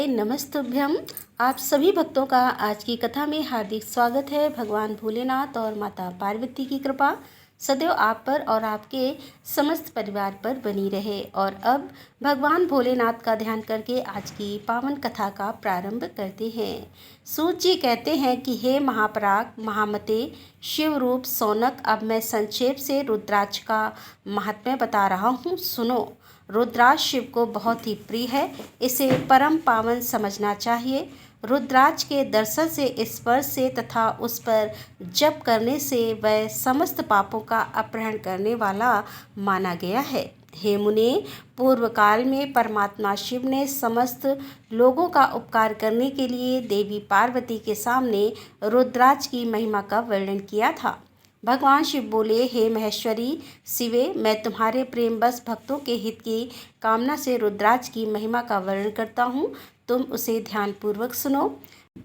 नमस्तुभ्यम। आप सभी भक्तों का आज की कथा में हार्दिक स्वागत है। भगवान भोलेनाथ और माता पार्वती की कृपा सदैव आप पर और आपके समस्त परिवार पर बनी रहे। और अब भगवान भोलेनाथ का ध्यान करके आज की पावन कथा का प्रारंभ करते हैं। सूत जी कहते हैं कि हे महापराग महामते शिव रूप सौनक, अब मैं संक्षेप से रुद्राक्ष का महात्म्य बता रहा हूँ, सुनो। रुद्राक्ष शिव को बहुत ही प्रिय है, इसे परम पावन समझना चाहिए। रुद्राक्ष के दर्शन से, स्पर्श से तथा उस पर जप करने से वह समस्त पापों का अपहरण करने वाला माना गया है। हे मुने, पूर्व काल में परमात्मा शिव ने समस्त लोगों का उपकार करने के लिए देवी पार्वती के सामने रुद्राक्ष की महिमा का वर्णन किया था। भगवान शिव बोले, हे महेश्वरी शिवे, मैं तुम्हारे प्रेम बस भक्तों के हित की कामना से रुद्राक्ष की महिमा का वर्णन करता हूँ, तुम उसे ध्यानपूर्वक सुनो।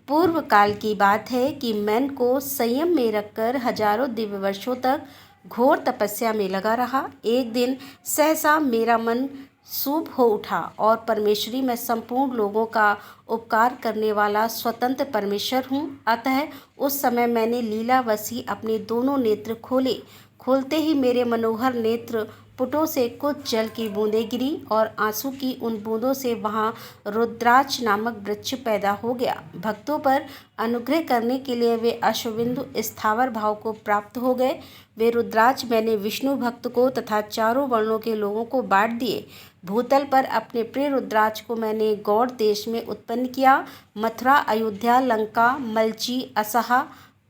पूर्व काल की बात है कि मन को संयम में रखकर हजारों दिव्य वर्षों तक घोर तपस्या में लगा रहा। एक दिन सहसा मेरा मन शुभ हो उठा और परमेश्वरी, मैं संपूर्ण लोगों का उपकार करने वाला स्वतंत्र परमेश्वर हूँ। अतः उस समय मैंने लीलावशी अपने दोनों नेत्र खोले। खोलते ही मेरे मनोहर नेत्र पुटों से कुछ जल की बूंदें गिरी और आंसू की उन बूंदों से वहाँ रुद्राक्ष नामक वृक्ष पैदा हो गया। भक्तों पर अनुग्रह करने के लिए वे अश्वबिंदु स्थावर भाव को प्राप्त हो गए। वे रुद्राक्ष मैंने विष्णु भक्त को तथा चारों वर्णों के लोगों को बांट दिए। भूतल पर अपने प्रिय रुद्राक्ष को मैंने गौड़ देश में उत्पन्न किया। मथुरा, अयोध्या, लंका, मलची, असहा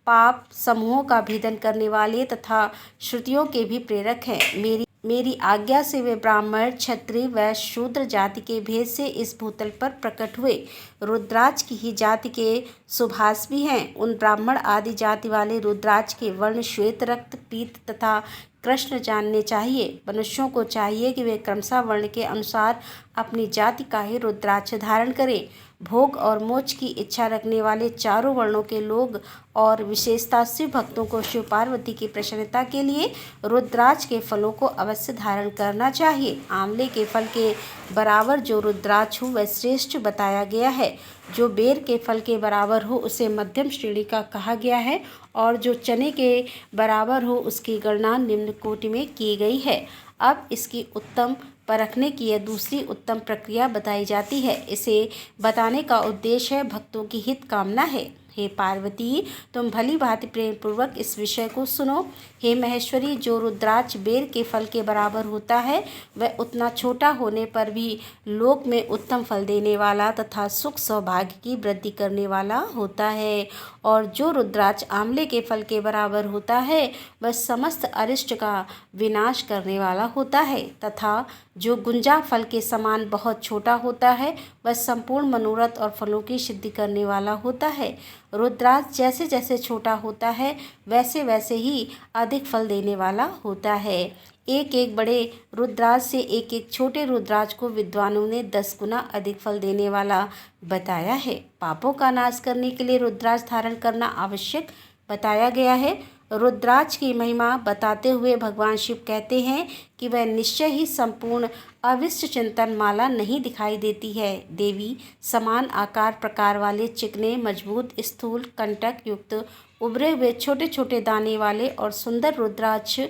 पाप समूहों का भेदन करने वाले तथा श्रुतियों के भी प्रेरक हैं। मेरी आज्ञा से वे ब्राह्मण, क्षत्रिय, वैश्य, शूद्र जाति के भेद से इस भूतल पर प्रकट हुए। रुद्राक्ष की ही जाति के सुभाष भी हैं। उन ब्राह्मण आदि जाति वाले रुद्राक्ष के वर्ण श्वेत, रक्त, पीत तथा कृष्ण जानने चाहिए। मनुष्यों को चाहिए कि वे क्रमशः वर्ण के अनुसार अपनी जाति का ही रुद्राक्ष धारण करें। भोग और मोक्ष की इच्छा रखने वाले चारों वर्णों के लोग और विशेषता शिव भक्तों को शिव पार्वती की प्रसन्नता के लिए रुद्राक्ष के फलों को अवश्य धारण करना चाहिए। आंवले के फल के बराबर जो रुद्राक्ष हो वह श्रेष्ठ बताया गया है। जो बेर के फल के बराबर हो उसे मध्यम श्रेणी का कहा गया है, और जो चने के बराबर हो उसकी गणना निम्न कोटि में की गई है। अब इसकी उत्तम परखने की यह दूसरी उत्तम प्रक्रिया बताई जाती है। इसे बताने का उद्देश्य है भक्तों की हित कामना है। हे पार्वती, तुम भली भांति प्रेम पूर्वक इस विषय को सुनो। हे महेश्वरी, जो रुद्राक्ष बेर के फल के बराबर होता है वह उतना छोटा होने पर भी लोक में उत्तम फल देने वाला तथा सुख सौभाग्य की वृद्धि करने वाला होता है। और जो रुद्राक्ष आंवले के फल के बराबर होता है वह समस्त अरिष्ट का विनाश करने वाला होता है, तथा जो गुंजा फल के समान बहुत छोटा होता है वह संपूर्ण मनोरथ और फलों की सिद्धि करने वाला होता है। रुद्राक्ष जैसे जैसे छोटा होता है वैसे वैसे ही अधिक फल देने वाला होता है। एक एक बड़े रुद्राक्ष से एक एक छोटे रुद्राक्ष को विद्वानों ने 10 गुना अधिक फल देने वाला बताया है। पापों का नाश करने के लिए रुद्राक्ष धारण करना आवश्यक बताया गया है। रुद्राक्ष की महिमा बताते हुए भगवान शिव कहते हैं कि वह निश्चय ही संपूर्ण अविष्ट चिंतन माला नहीं दिखाई देती है। देवी समान आकार प्रकार वाले चिकने, मजबूत, स्थूल, कंटक युक्त, उभरे हुए छोटे छोटे दाने वाले और सुंदर रुद्राक्ष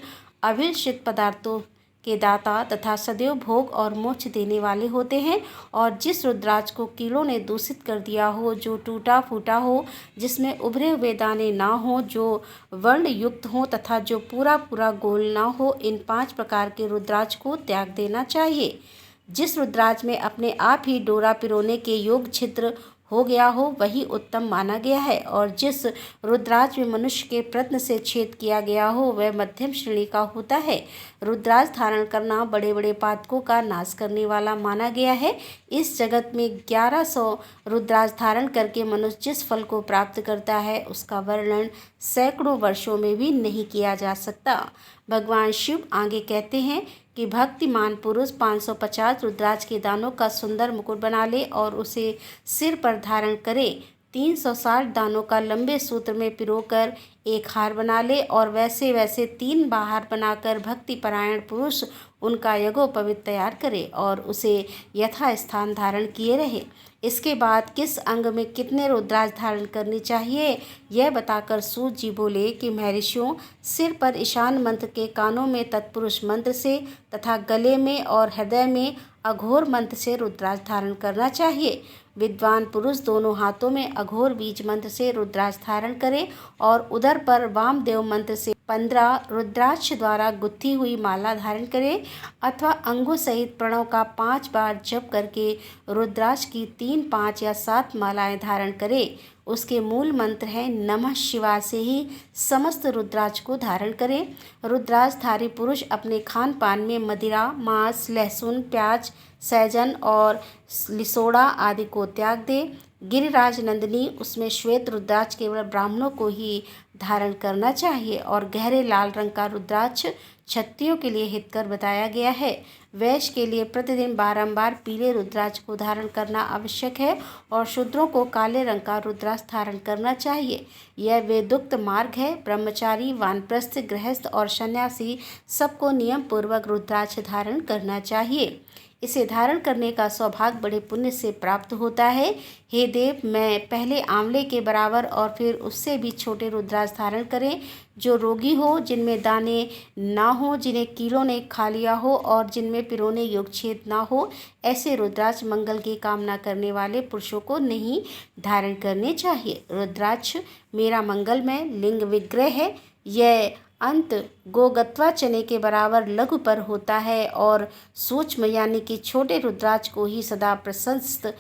अभिलषित पदार्थों के दाता तथा सदैव भोग और मोक्ष देने वाले होते हैं। और जिस रुद्राक्ष को कीड़ों ने दूषित कर दिया हो, जो टूटा फूटा हो, जिसमें उभरे हुए दाने ना हो, जो वर्ण युक्त हो तथा जो पूरा पूरा गोल ना हो, इन 5 प्रकार के रुद्राक्ष को त्याग देना चाहिए। जिस रुद्राक्ष में अपने आप ही डोरा पिरोने के योग छिद्र हो गया हो वही उत्तम माना गया है। और जिस रुद्राक्ष में मनुष्य के प्रत्न से छेद किया गया हो वह मध्यम श्रेणी का होता है। रुद्राक्ष धारण करना बड़े बड़े पातकों का नाश करने वाला माना गया है। इस जगत में 1100 रुद्राक्ष धारण करके मनुष्य जिस फल को प्राप्त करता है उसका वर्णन सैकड़ों वर्षों में भी नहीं किया जा सकता। भगवान शिव आगे कहते हैं कि भक्तिमान पुरुष 550 रुद्राक्ष के दानों का सुंदर मुकुट बना ले और उसे सिर पर धारण करे। 360 दानों का लंबे सूत्र में पिरोकर एक हार बना ले और वैसे वैसे 3 बाहर बनाकर भक्तिपरायण पुरुष उनका यज्ञोपवीत तैयार करे और उसे यथास्थान धारण किए रहे। इसके बाद किस अंग में कितने रुद्राक्ष धारण करने चाहिए यह बताकर सूत जी बोले कि महर्षियों, सिर पर ईशान मंत्र के कानों में तत्पुरुष मंत्र से तथा गले में और हृदय में अघोर मंत्र से रुद्राक्ष धारण करना चाहिए। विद्वान पुरुष दोनों हाथों में अघोर बीज मंत्र से रुद्राक्ष धारण करें और उदर पर वामदेव मंत्र से 15 रुद्राक्ष द्वारा गुत्थी हुई माला धारण करें अथवा अंगों सहित प्रणव का 5 बार जप करके रुद्राक्ष की 3, 5 या 7 मालाएं धारण करें। उसके मूल मंत्र है नमः शिवाय से ही समस्त रुद्राक्ष को धारण करें। रुद्राक्षधारी पुरुष अपने खान पान में मदिरा, मांस, लहसुन, प्याज, सहजन और लिसोड़ा आदि को त्याग दे। गिरिराज नंदिनी उसमें श्वेत रुद्राक्ष केवल ब्राह्मणों को ही धारण करना चाहिए और गहरे लाल रंग का रुद्राक्ष क्षत्रियों के लिए हितकर बताया गया है। वैश्य के लिए प्रतिदिन बारंबार पीले रुद्राक्ष को धारण करना आवश्यक है और शूद्रों को काले रंग का रुद्राक्ष धारण करना चाहिए। यह वेदोक्त मार्ग है। ब्रह्मचारी, वानप्रस्थ, गृहस्थ और सन्यासी सबको नियम पूर्वक रुद्राक्ष धारण करना चाहिए। इसे धारण करने का सौभाग्य बड़े पुण्य से प्राप्त होता है। हे देव, मैं पहले आंवले के बराबर और फिर उससे भी छोटे रुद्राक्ष धारण करें, जो रोगी हो, जिनमें दाने ना हो, जिन्हें कीड़ों ने खा लिया हो और जिनमें पिरोने योग्य छेद ना हो। ऐसे रुद्राक्ष मंगल की कामना करने वाले पुरुषों को नहीं धारण करने चाहिए। रुद्राक्ष मेरा मंगलमय लिंग विग्रह है। यह अंत गोगत्वा चने के बराबर लघु पर होता है और सूक्ष्म यानी कि छोटे रुद्राक्ष को ही सदा प्रशस्त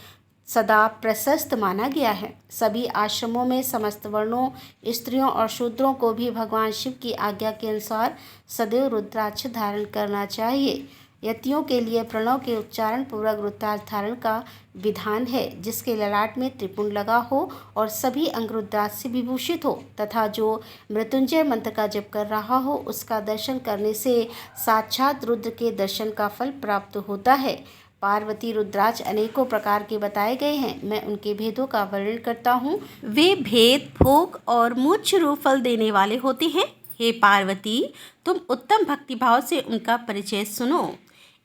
माना गया है। सभी आश्रमों में समस्त वर्णों, स्त्रियों और शूद्रों को भी भगवान शिव की आज्ञा के अनुसार सदैव रुद्राक्ष धारण करना चाहिए। यतियों के लिए प्रणव के उच्चारण पूर्वक रुद्राक्ष धारण का विधान है, जिसके ललाट में त्रिपुंड लगा हो और सभी अंग रुद्राक्ष से विभूषित हो तथा जो मृत्युंजय मंत्र का जप कर रहा हो, उसका दर्शन करने से साक्षात रुद्र के दर्शन का फल प्राप्त होता है। पार्वती रुद्राक्ष अनेकों प्रकार के बताए गए हैं। मैं उनके भेदों का वर्णन करता हूँ। वे भेद भोग और मोक्ष रूप फल देने वाले होते हैं। हे पार्वती, तुम उत्तम भक्तिभाव से उनका परिचय सुनो।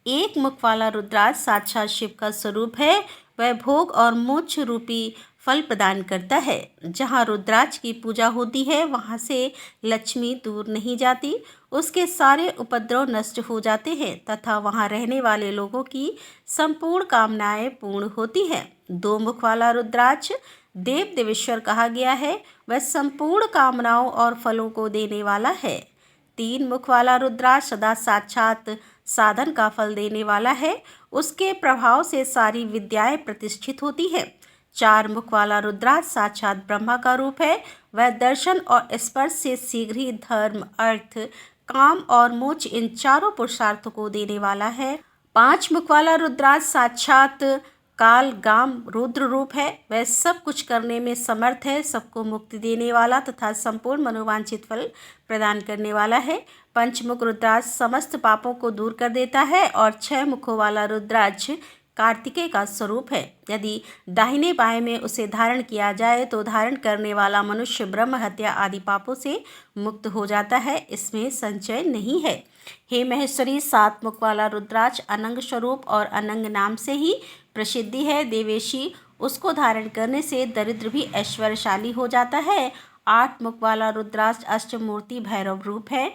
एक मुख वाला रुद्राक्ष साक्षात शिव का स्वरूप है। वह भोग और मोक्ष रूपी फल प्रदान करता है। जहाँ रुद्राक्ष की पूजा होती है, वहाँ से लक्ष्मी दूर नहीं जाती। उसके सारे उपद्रव नष्ट हो जाते हैं तथा वहाँ रहने वाले लोगों की संपूर्ण कामनाएं पूर्ण होती हैं। 2 मुख वाला रुद्राक्ष देव देवेश्वर कहा गया है। वह संपूर्ण कामनाओं और फलों को देने वाला है। 3 मुख वाला रुद्राक्ष सदा साक्षात साधन का फल देने वाला है। उसके प्रभाव से सारी विद्याएं प्रतिष्ठित होती है। 4 मुख वाला रुद्राक्ष साक्षात ब्रह्मा का रूप है। वह दर्शन और स्पर्श से शीघ्र ही धर्म, अर्थ, काम और मोक्ष इन चारों पुरुषार्थों को देने वाला है। 5 मुख वाला रुद्राक्ष साक्षात काल गाम रुद्र रूप है। वह सब कुछ करने में समर्थ है, सबको मुक्ति देने वाला तथा संपूर्ण मनोवांछित फल प्रदान करने वाला है। पंचमुख रुद्राक्ष समस्त पापों को दूर कर देता है और 6 मुखों वाला रुद्राक्ष कार्तिकेय का स्वरूप है। यदि दाहिने बाएं में उसे धारण किया जाए तो धारण करने वाला मनुष्य ब्रह्म हत्या आदि पापों से मुक्त हो जाता है। इसमें संचय नहीं है। हे महेश्वरी, 7 मुख वाला रुद्राक्ष अनंग स्वरूप और अनंग नाम से ही प्रसिद्धि है। देवेशी, उसको धारण करने से दरिद्र भी ऐश्वर्यशाली हो जाता है। 8 मुख वाला रुद्राक्ष अष्टमूर्ति भैरव रूप है।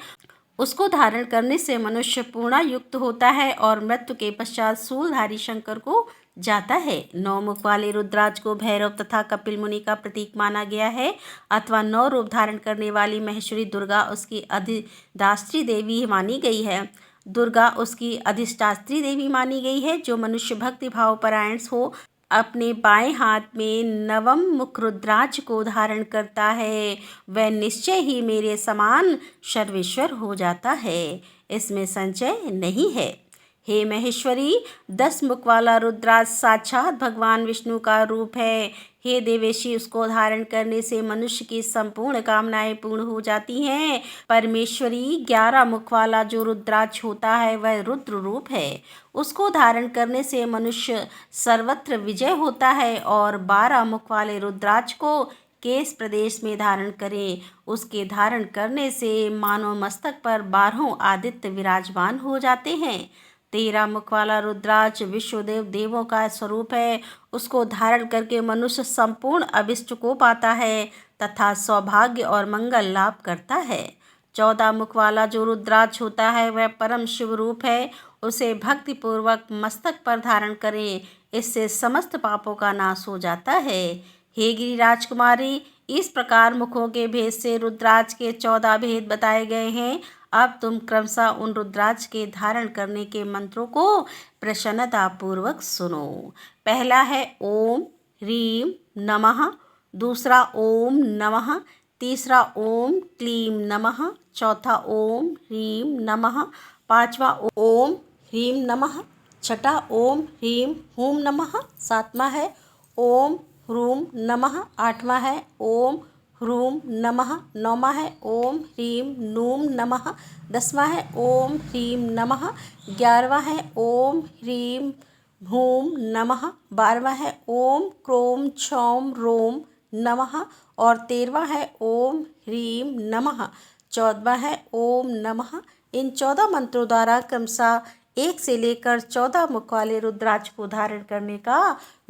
उसको धारण करने से मनुष्य पूर्णायुक्त होता है और मृत्यु के पश्चात शूलधारी शंकर को जाता है। 9 मुख वाले रुद्राक्ष को भैरव तथा कपिल मुनि का प्रतीक माना गया है अथवा 9 रूप धारण करने वाली महेश्वरी दुर्गा उसकी अधिष्ठात्री देवी मानी गई है। दुर्गा उसकी अधिष्ठात्री देवी मानी गई है। जो मनुष्य भक्ति भाव परायण हो, अपने बाएं हाथ में 9वें मुख रुद्राक्ष को धारण करता है, वह निश्चय ही मेरे समान सर्वेश्वर हो जाता है। इसमें संचय नहीं है। हे महेश्वरी, 10 मुख वाला रुद्राक्ष साक्षात भगवान विष्णु का रूप है। हे देवेशी, उसको धारण करने से मनुष्य की संपूर्ण कामनाएं पूर्ण हो जाती हैं। परमेश्वरी, 11 मुख वाला जो रुद्राक्ष होता है वह रुद्र रूप है। उसको धारण करने से मनुष्य सर्वत्र विजय होता है और 12 मुख वाले रुद्राक्ष को केश प्रदेश में धारण करें। उसके धारण करने से मानव मस्तक पर 12 आदित्य विराजमान हो जाते हैं। 13 मुख वाला रुद्राक्ष विश्वदेव देवों का स्वरूप है। उसको धारण करके मनुष्य संपूर्ण अभिष्ट को पाता है तथा सौभाग्य और मंगल लाभ करता है। 14 मुख वाला जो रुद्राक्ष होता है वह परम शिव रूप है। उसे भक्ति पूर्वक मस्तक पर धारण करें, इससे समस्त पापों का नाश हो जाता है। हे गिरिराज कुमारी, इस प्रकार मुखों के भेद से रुद्राक्ष के 14 भेद बताए गए हैं। अब तुम क्रमशः उन रुद्राक्ष के धारण करने के मंत्रों को प्रसन्नता पूर्वक सुनो। पहला है ओम ह्रीम नमः, दूसरा ओम नमः, तीसरा ओम क्लीम नमः, चौथा ओम ह्रीम नमः, पांचवा ओम ह्रीम नमः, छठा ओम ह्रीम हूम नमः, सातवां है ओम ह्रूम नमः, आठवां है ओम ह्रूम नमः, नौवां है ओम ह्रीम नूम नमः, 10वां है ओम ह्रीम नमः, 11वां है ओम ह्रीम भूम नमः, 12वां है ओम क्रोम क्षौम रोम नमः और 13वां है ओम ह्रीम नमः, 14वां है ओम नमः। इन 14 मंत्रों द्वारा क्रमशः 1 से लेकर 14 मुख वाले रुद्राक्ष को धारण करने का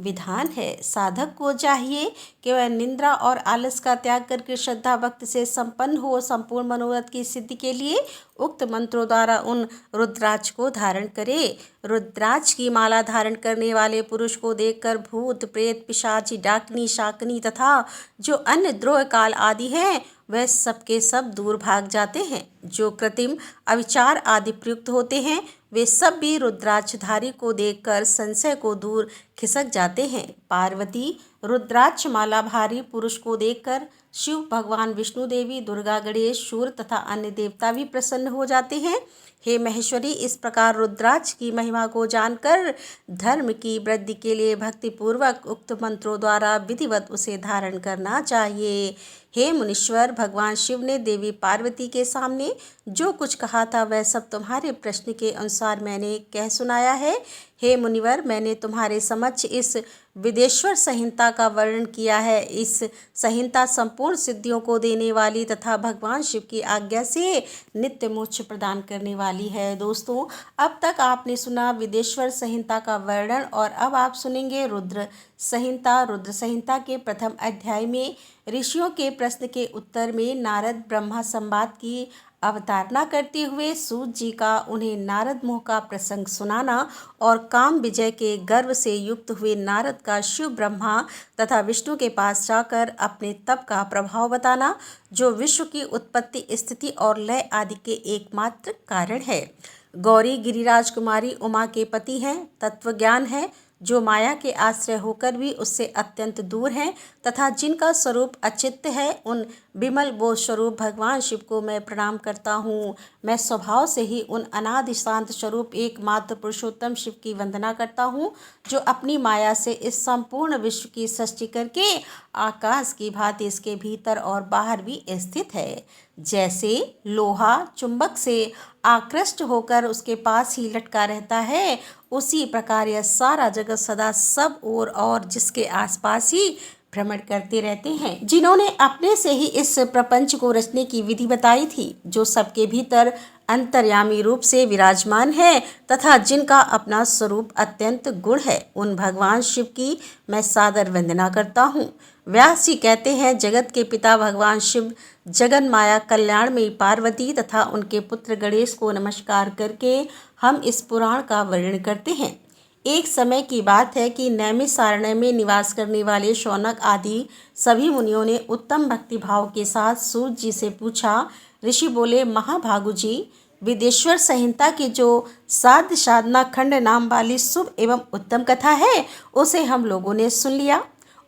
विधान है। साधक को चाहिए कि वह निंद्रा और आलस का त्याग करके श्रद्धा भक्ति से संपन्न हो संपूर्ण मनोरथ की सिद्धि के लिए उक्त मंत्रों द्वारा उन रुद्राक्ष को धारण करे। रुद्राक्ष की माला धारण करने वाले पुरुष को देखकर भूत प्रेत पिशाची डाकनी शाकनी तथा जो अन्य द्रोह काल आदि हैं वह सबके सब दूर भाग जाते हैं। जो कृत्रिम अविचार आदि प्रयुक्त होते हैं वे सब भी रुद्राक्षधारी को देखकर संशय को दूर खिसक जाते हैं। पार्वती रुद्राक्ष माला भारी पुरुष को देखकर शिव भगवान विष्णु देवी दुर्गा गणेश सूर्य तथा अन्य देवता भी प्रसन्न हो जाते हैं। हे महेश्वरी, इस प्रकार रुद्राक्ष की महिमा को जानकर धर्म की वृद्धि के लिए भक्ति पूर्वक उक्त मंत्रों द्वारा विधिवत उसे धारण करना चाहिए। हे मुनीश्वर, भगवान शिव ने देवी पार्वती के सामने जो कुछ कहा था वह सब तुम्हारे प्रश्न के अनुसार मैंने कह सुनाया है। हे मुनिवर, मैंने तुम्हारे समक्ष इस विदेश्वर संहिता का वर्णन किया है। इस संहिता संपूर्ण सिद्धियों को देने वाली तथा भगवान शिव की आज्ञा से नित्य मोक्ष प्रदान करने वाली है। दोस्तों, अब तक आपने सुना विदेश्वर संहिता का वर्णन और अब आप सुनेंगे रुद्र संहिता। रुद्र संहिता के प्रथम अध्याय में ऋषियों के प्रश्न के उत्तर में नारद ब्रह्मा संवाद की अवतारणा करते हुए सूत जी का उन्हें नारद मोह का प्रसंग सुनाना और काम विजय के गर्व से युक्त हुए नारद का शिव ब्रह्मा तथा विष्णु के पास जाकर अपने तप का प्रभाव बताना जो विश्व की उत्पत्ति स्थिति और लय आदि के एकमात्र कारण है। गौरी गिरिराज कुमारी उमा के पति हैं, तत्वज्ञान है, जो माया के आश्रय होकर भी उससे अत्यंत दूर हैं तथा जिनका स्वरूप अचित्त है, उन विमल बोध स्वरूप भगवान शिव को मैं प्रणाम करता हूँ। मैं स्वभाव से ही उन अनादि शांत स्वरूप एकमात्र पुरुषोत्तम शिव की वंदना करता हूँ जो अपनी माया से इस संपूर्ण विश्व की सृष्टि करके आकाश की भांति इसके भीतर और बाहर भी स्थित है। जैसे लोहा चुंबक से आकृष्ट होकर उसके पास ही लटका रहता है, उसी प्रकार यह सारा जगत सदा सब ओर और जिसके आसपास ही भ्रमण करते रहते हैं। जिन्होंने अपने से ही इस प्रपंच को रचने की विधि बताई थी, जो सबके भीतर अंतर्यामी रूप से विराजमान है तथा जिनका अपना स्वरूप अत्यंत गुण है, उन भगवान शिव की मैं सादर वंदना करता हूँ। व्यास जी कहते हैं, जगत के पिता भगवान शिव जगन माया कल्याण में पार्वती तथा उनके पुत्र गणेश को नमस्कार करके हम इस पुराण का वर्णन करते हैं। एक समय की बात है कि नैमिषारण्य में निवास करने वाले शौनक आदि सभी मुनियों ने उत्तम भक्ति भाव के साथ सूत जी से पूछा। ऋषि बोले, महाभागु जी, विदेश्वर संहिता की जो साध्य साधना खंड नाम वाली शुभ एवं उत्तम कथा है उसे हम लोगों ने सुन लिया।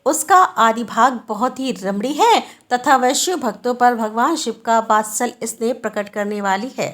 उसका आदि भाग बहुत ही रमणीय है तथा वह शिव भक्तों पर भगवान शिव का वात्सल्य स्नेह प्रकट करने वाली है।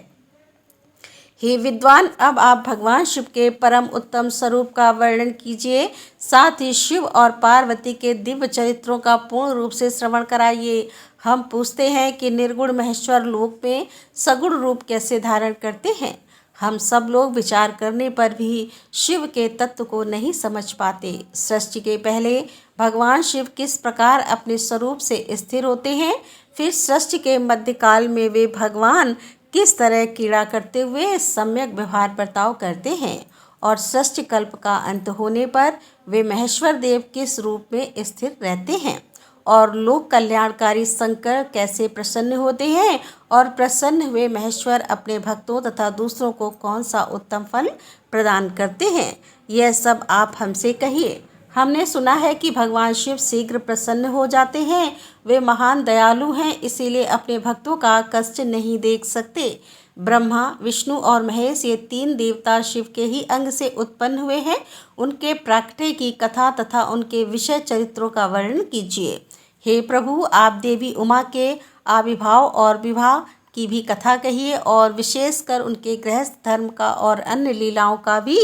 हे विद्वान, अब आप भगवान शिव के परम उत्तम स्वरूप का वर्णन कीजिए, साथ ही शिव और पार्वती के दिव्य चरित्रों का पूर्ण रूप से श्रवण कराइए। हम पूछते हैं कि निर्गुण महेश्वर लोक में सगुण रूप कैसे धारण करते हैं। हम सब लोग विचार करने पर भी शिव के तत्व को नहीं समझ पाते। सृष्टि के पहले भगवान शिव किस प्रकार अपने स्वरूप से स्थिर होते हैं, फिर सृष्टि के मध्यकाल में वे भगवान किस तरह कीड़ा करते हुए सम्यक व्यवहार बर्ताव करते हैं और षष्ठ कल्प का अंत होने पर वे महेश्वर देव किस रूप में स्थिर रहते हैं और लोक कल्याणकारी शंकर कैसे प्रसन्न होते हैं और प्रसन्न हुए महेश्वर अपने भक्तों तथा दूसरों को कौन सा उत्तम फल प्रदान करते हैं, यह सब आप हमसे कहिए। हमने सुना है कि भगवान शिव शीघ्र प्रसन्न हो जाते हैं। वे महान दयालु हैं, इसीलिए अपने भक्तों का कष्ट नहीं देख सकते। ब्रह्मा, विष्णु और महेश ये तीन देवता शिव के ही अंग से उत्पन्न हुए हैं। उनके प्राकट्य की कथा तथा उनके विषय चरित्रों का वर्णन कीजिए। हे प्रभु, आप देवी उमा के आविर्भाव और विवाह की भी कथा कहिए और विशेषकर उनके गृहस्थ धर्म का और अन्य लीलाओं का भी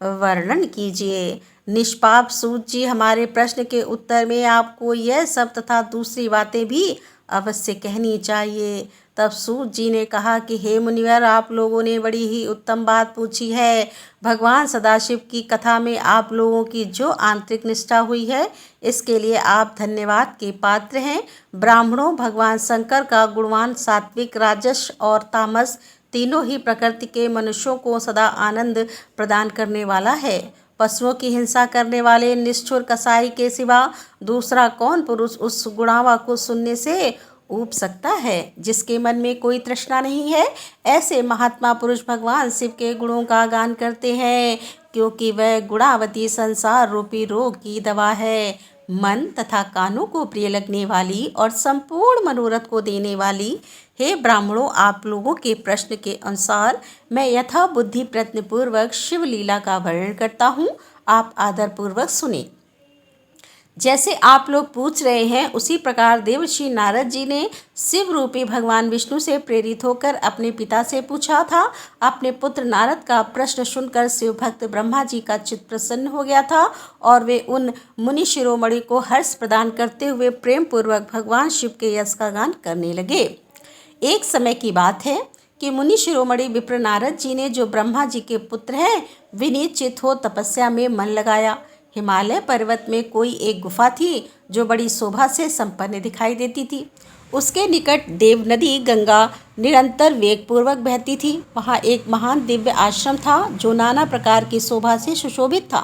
वर्णन कीजिए। निष्पाप सूत जी, हमारे प्रश्न के उत्तर में आपको यह सब तथा दूसरी बातें भी अवश्य कहनी चाहिए। तब सूत जी ने कहा कि हे मुनिवर, आप लोगों ने बड़ी ही उत्तम बात पूछी है। भगवान सदाशिव की कथा में आप लोगों की जो आंतरिक निष्ठा हुई है, इसके लिए आप धन्यवाद के पात्र हैं। ब्राह्मणों, भगवान शंकर का गुणवान सात्विक, राजस और तामस तीनों ही प्रकृति के मनुष्यों को सदा आनंद प्रदान करने वाला है। पशुओं की हिंसा करने वाले निष्ठुर कसाई के सिवा दूसरा कौन पुरुष उस गुणावा को सुनने से ऊब सकता है जिसके मन में कोई तृष्णा नहीं है। ऐसे महात्मा पुरुष भगवान शिव के गुणों का गान करते हैं, क्योंकि वह गुणावती संसार रूपी रोग की दवा है। मन तथा कानों को प्रिय लगने वाली और संपूर्ण मनोरथ को देने वाली हे ब्राह्मणों, आप लोगों के प्रश्न के अनुसार मैं यथा बुद्धि प्रयत्नपूर्वक शिव लीला का वर्णन करता हूँ। आप आदरपूर्वक सुने। जैसे आप लोग पूछ रहे हैं, उसी प्रकार देवर्षि नारद जी ने शिव रूपी भगवान विष्णु से प्रेरित होकर अपने पिता से पूछा था। अपने पुत्र नारद का प्रश्न सुनकर शिव भक्त ब्रह्मा जी का चित्त प्रसन्न हो गया था और वे उन मुनि शिरोमणि को हर्ष प्रदान करते हुए प्रेम पूर्वक भगवान शिव के यश का गान करने लगे। एक समय की बात है कि मुनि शिरोमणि विप्र नारद जी ने, जो ब्रह्मा जी के पुत्र हैं, विनीत चित्त हो तपस्या में मन लगाया। हिमालय पर्वत में कोई एक गुफा थी जो बड़ी शोभा से संपन्न दिखाई देती थी। उसके निकट देव नदी गंगा निरंतर वेगपूर्वक बहती थी। वहाँ एक महान दिव्य आश्रम था जो नाना प्रकार की शोभा से सुशोभित था।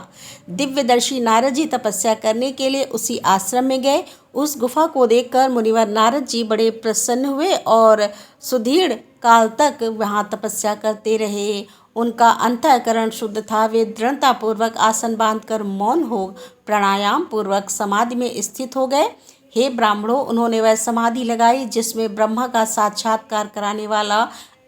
दिव्यदर्शी नारद जी तपस्या करने के लिए उसी आश्रम में गए। उस गुफा को देखकर मुनिवर नारद जी बड़े प्रसन्न हुए और सुदीर्घ काल तक वहाँ तपस्या करते रहे। उनका अंतःकरण शुद्ध था। वे दृढ़तापूर्वक आसन बांधकर मौन हो प्राणायाम पूर्वक समाधि में स्थित हो गए। हे ब्राह्मणों, उन्होंने वह समाधि लगाई जिसमें ब्रह्मा का साक्षात्कार कराने वाला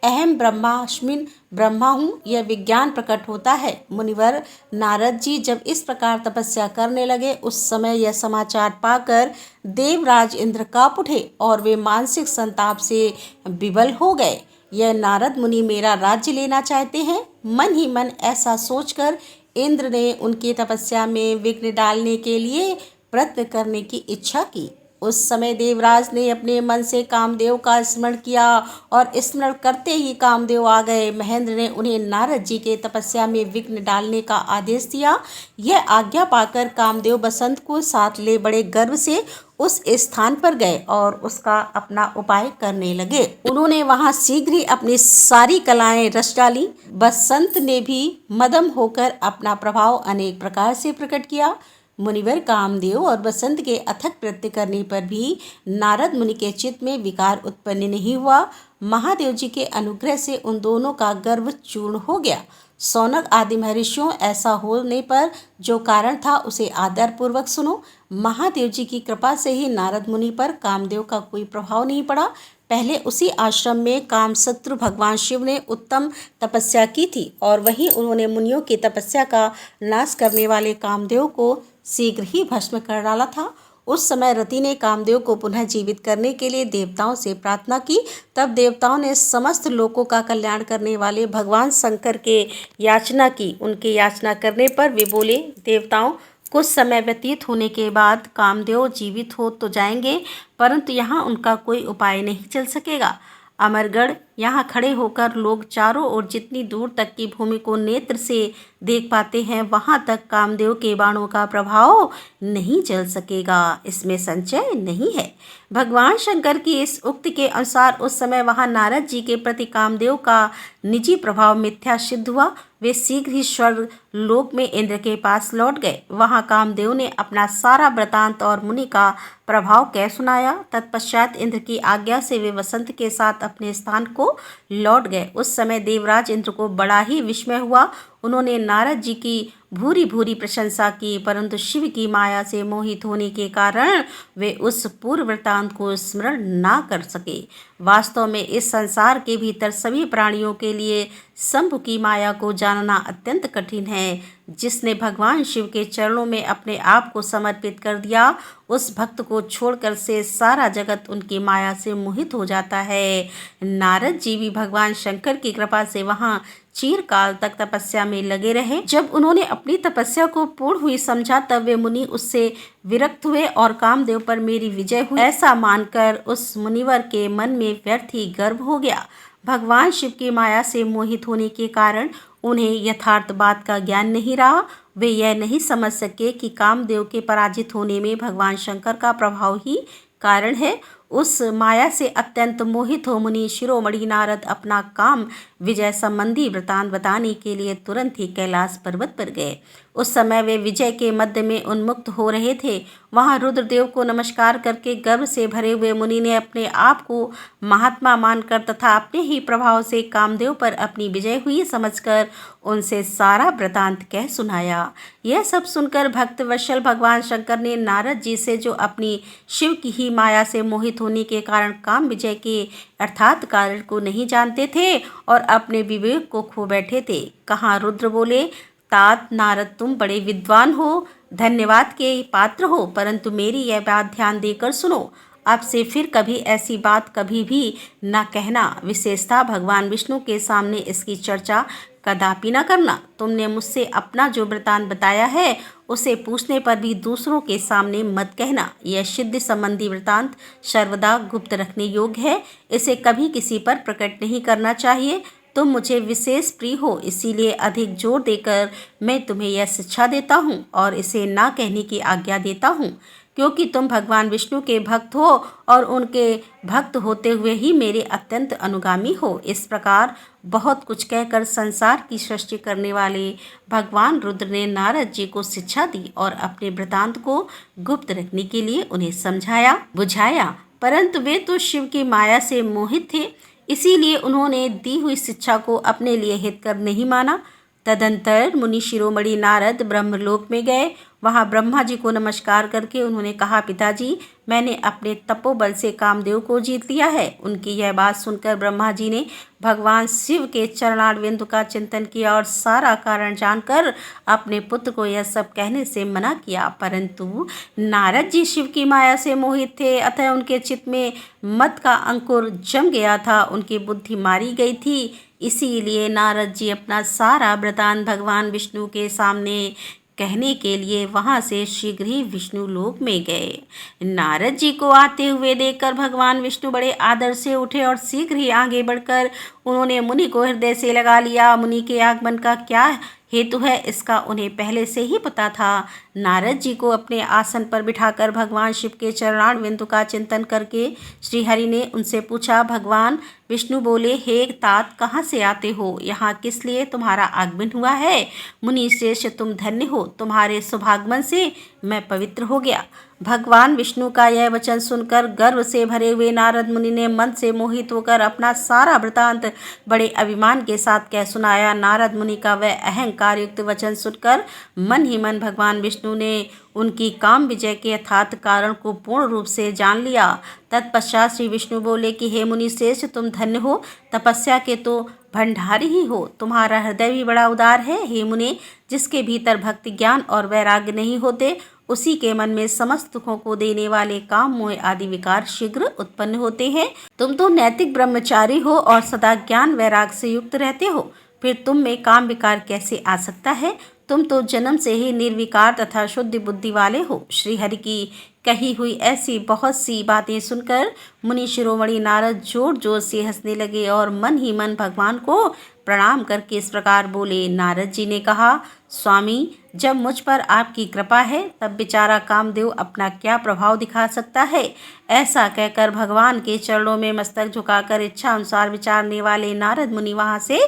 अहम ब्रह्मास्मिन ब्रह्मा हूँ यह विज्ञान प्रकट होता है। मुनिवर नारद जी जब इस प्रकार तपस्या करने लगे, उस समय यह समाचार पाकर देवराज इंद्र काँप उठे और वे मानसिक संताप से विवल हो गए। यह नारद मुनि मेरा राज्य लेना चाहते हैं। मन ही मन ऐसा सोचकर इंद्र ने उनकी तपस्या में विघ्न डालने के लिए प्रयत्न करने की इच्छा की। उस समय देवराज ने अपने मन से कामदेव का स्मरण किया और स्मरण करते ही कामदेव आ गए। महेंद्र ने उन्हें नारद जी के तपस्या में विघ्न डालने का आदेश दिया। यह आज्ञा पाकर कामदेव बसंत को साथ ले बड़े गर्व से उस स्थान पर गए और उसका अपना उपाय करने लगे। उन्होंने वहां शीघ्र ही अपनी सारी कलाएं रच डाली। बसंत ने भी मदम होकर अपना प्रभाव अनेक प्रकार से प्रकट किया। मुनिवर कामदेव और बसंत के अथक प्रयत्न करने पर भी नारद मुनि के चित्त में विकार उत्पन्न नहीं हुआ। महादेव जी के अनुग्रह से उन दोनों का गर्व चूर्ण हो गया। सौनक आदि महर्षियों, ऐसा होने पर जो कारण था उसे आदरपूर्वक सुनो। महादेव जी की कृपा से ही नारद मुनि पर कामदेव का कोई प्रभाव नहीं पड़ा। पहले उसी आश्रम में कामशत्रु भगवान शिव ने उत्तम तपस्या की थी और वहीं उन्होंने मुनियों की तपस्या का नाश करने वाले कामदेव को शीघ्र ही भस्म कर डाला था। उस समय रति ने कामदेव को पुनः जीवित करने के लिए देवताओं से प्रार्थना की। तब देवताओं ने समस्त लोकों का कल्याण करने वाले भगवान शंकर के याचना की। उनके याचना करने पर वे बोले, देवताओं, कुछ समय व्यतीत होने के बाद कामदेव जीवित हो तो जाएंगे, परंतु यहाँ उनका कोई उपाय नहीं चल सकेगा। अमरगढ़ यहाँ खड़े होकर लोग चारों ओर जितनी दूर तक की भूमि को नेत्र से देख पाते हैं वहाँ तक कामदेव के बाणों का प्रभाव नहीं चल सकेगा, इसमें संशय नहीं है। भगवान शंकर की इस उक्ति के अनुसार उस समय वहाँ नारद जी के प्रति कामदेव का निजी प्रभाव मिथ्या सिद्ध हुआ। वे शीघ्र ही स्वर्ग लोक में इंद्र के पास लौट गए। वहाँ कामदेव ने अपना सारा वृतांत और मुनि का प्रभाव कह सुनाया। तत्पश्चात इंद्र की आज्ञा से वे वसंत के साथ अपने स्थान को लौट गए। उस समय देवराज इंद्र को बड़ा ही विस्मय हुआ। उन्होंने नारद जी की भूरी भूरी प्रशंसा की, परंतु शिव की माया से मोहित होने के कारण वे उस पूर्व वृतांत को स्मरण ना कर सके। वास्तव में इस संसार के भीतर सभी प्राणियों के लिए शंभु की माया को जानना अत्यंत कठिन है। जिसने भगवान शिव के चरणों में अपने आप को समर्पित कर दिया, उस भक्त को छोड़कर से सारा जगत उनकी माया से मोहित हो जाता है। नारद जी भी भगवान शंकर की कृपा से वहाँ चिरकाल तक तपस्या में लगे रहे। जब उन्होंने अपनी तपस्या को पूर्ण हुई समझा, तब वे मुनि उससे विरक्त हुए और कामदेव पर मेरी विजय हुई ऐसा मानकर उस मुनिवर के मन में व्यर्थ ही गर्व हो गया। भगवान शिव की माया से मोहित होने के कारण उन्हें यथार्थ बात का ज्ञान नहीं रहा। वे यह नहीं समझ सके कि कामदेव के पराजित होने में भगवान शंकर का प्रभाव ही कारण है। उस माया से अत्यंत मोहित हो मुनि शिरोमणि नारद अपना काम विजय संबंधी वृतांत बताने के लिए तुरंत ही कैलाश पर्वत पर गए। उस समय वे विजय के मध्य में उन्मुक्त हो रहे थे। वहाँ रुद्रदेव को नमस्कार करके गर्व से भरे हुए मुनि ने अपने आप को महात्मा मानकर तथा अपने ही प्रभाव से कामदेव पर अपनी विजय हुई समझकर उनसे सारा वृतांत कह सुनाया। यह सब सुनकर भक्त वत्सल भगवान शंकर ने नारद जी से, जो अपनी शिव की ही माया से मोहित होने के कारण काम विजय के अर्थात कारण को नहीं जानते थे और अपने विवेक को खो बैठे थे, कहा। रुद्र बोले, तात नारद, तुम बड़े विद्वान हो, धन्यवाद के पात्र हो, परंतु मेरी यह बात ध्यान देकर सुनो। अब से फिर कभी ऐसी बात कभी भी न कहना, विशेषतः भगवान विष्णु के सामने इसकी चर्चा कदापि न करना। तुमने मुझसे अपना जो वृतांत बताया है उसे पूछने पर भी दूसरों के सामने मत कहना। यह सिद्धि संबंधी वृतांत सर्वदा गुप्त रखने योग्य है, इसे कभी किसी पर प्रकट नहीं करना चाहिए। तुम मुझे विशेष प्रिय हो, इसीलिए अधिक जोर देकर मैं तुम्हें यह शिक्षा देता हूँ और इसे ना कहने की आज्ञा देता हूँ, क्योंकि तुम भगवान विष्णु के भक्त हो और उनके भक्त होते हुए ही मेरे अत्यंत अनुगामी हो। इस प्रकार बहुत कुछ कहकर संसार की सृष्टि करने वाले भगवान रुद्र ने नारद जी को शिक्षा दी और अपने वृतांत को गुप्त रखने के लिए उन्हें समझाया बुझाया, परंतु वे तो शिव की माया से मोहित थे, इसीलिए उन्होंने दी हुई शिक्षा को अपने लिए हितकर नहीं माना। तदंतर मुनि शिरोमणि नारद ब्रह्मलोक में गए। वहाँ ब्रह्मा जी को नमस्कार करके उन्होंने कहा, पिताजी, मैंने अपने तपोबल से कामदेव को जीत लिया है। उनकी यह बात सुनकर ब्रह्मा जी ने भगवान शिव के चरणारविंद का चिंतन किया और सारा कारण जानकर अपने पुत्र को यह सब कहने से मना किया, परंतु नारद जी शिव की माया से मोहित थे, अतः उनके चित्त में मत का अंकुर जम गया था, उनकी बुद्धि मारी गई थी। इसीलिए नारद जी अपना सारा वृतांत भगवान विष्णु के सामने कहने के लिए वहां से शीघ्र ही विष्णु लोक में गए। नारद जी को आते हुए देखकर भगवान विष्णु बड़े आदर से उठे और शीघ्र ही आगे बढ़कर उन्होंने मुनि को हृदय से लगा लिया। मुनि के आगमन का क्या हेतु है इसका उन्हें पहले से ही पता था। नारद जी को अपने आसन पर बिठाकर भगवान शिव के चरणारविंद का चिंतन करके श्रीहरि ने उनसे पूछा। भगवान विष्णु बोले, हे तात, कहाँ से आते हो? यहाँ किस लिए तुम्हारा आगमन हुआ है? मुनि श्रेष्ठ, तुम धन्य हो, तुम्हारे शुभागमन से मैं पवित्र हो गया। भगवान विष्णु का यह वचन सुनकर गर्व से भरे हुए नारद मुनि ने मन से मोहित होकर अपना सारा वृतांत बड़े अभिमान के साथ कह सुनाया। नारद मुनि का वह अहंकार युक्त वचन सुनकर मन ही मन भगवान विष्णु ने उनकी काम विजय के यथार्थ कारण को पूर्ण रूप से जान लिया। तत्पश्चात श्री विष्णु बोले कि हे मुनि श्रेष्ठ, तुम धन्य हो, तपस्या के तो भंडारी ही हो, तुम्हारा हृदय भी बड़ा उदार है। हे मुने, जिसके भीतर भक्ति ज्ञान और वैराग्य नहीं होते, उसी के मन में समस्त दुखों को देने वाले काम मोह आदि विकार शीघ्र उत्पन्न होते हैं। तुम तो नैतिक ब्रह्मचारी हो और सदा ज्ञान वैराग से युक्त रहते हो, फिर तुम में काम विकार कैसे आ सकता है? तुम तो जन्म से ही निर्विकार तथा शुद्ध बुद्धि वाले हो। श्री हरि की कही हुई ऐसी बहुत सी बातें सुनकर मुनि शिरोमणि नारद जोर जोर से हंसने लगे और मन ही मन भगवान को प्रणाम करके इस प्रकार बोले। नारद जी ने कहा, स्वामी, जब मुझ पर आपकी कृपा है तब बेचारा कामदेव अपना क्या प्रभाव दिखा सकता है। ऐसा कहकर भगवान के चरणों में मस्तक झुकाकर इच्छा अनुसार विचारने वाले नारद मुनि वहां से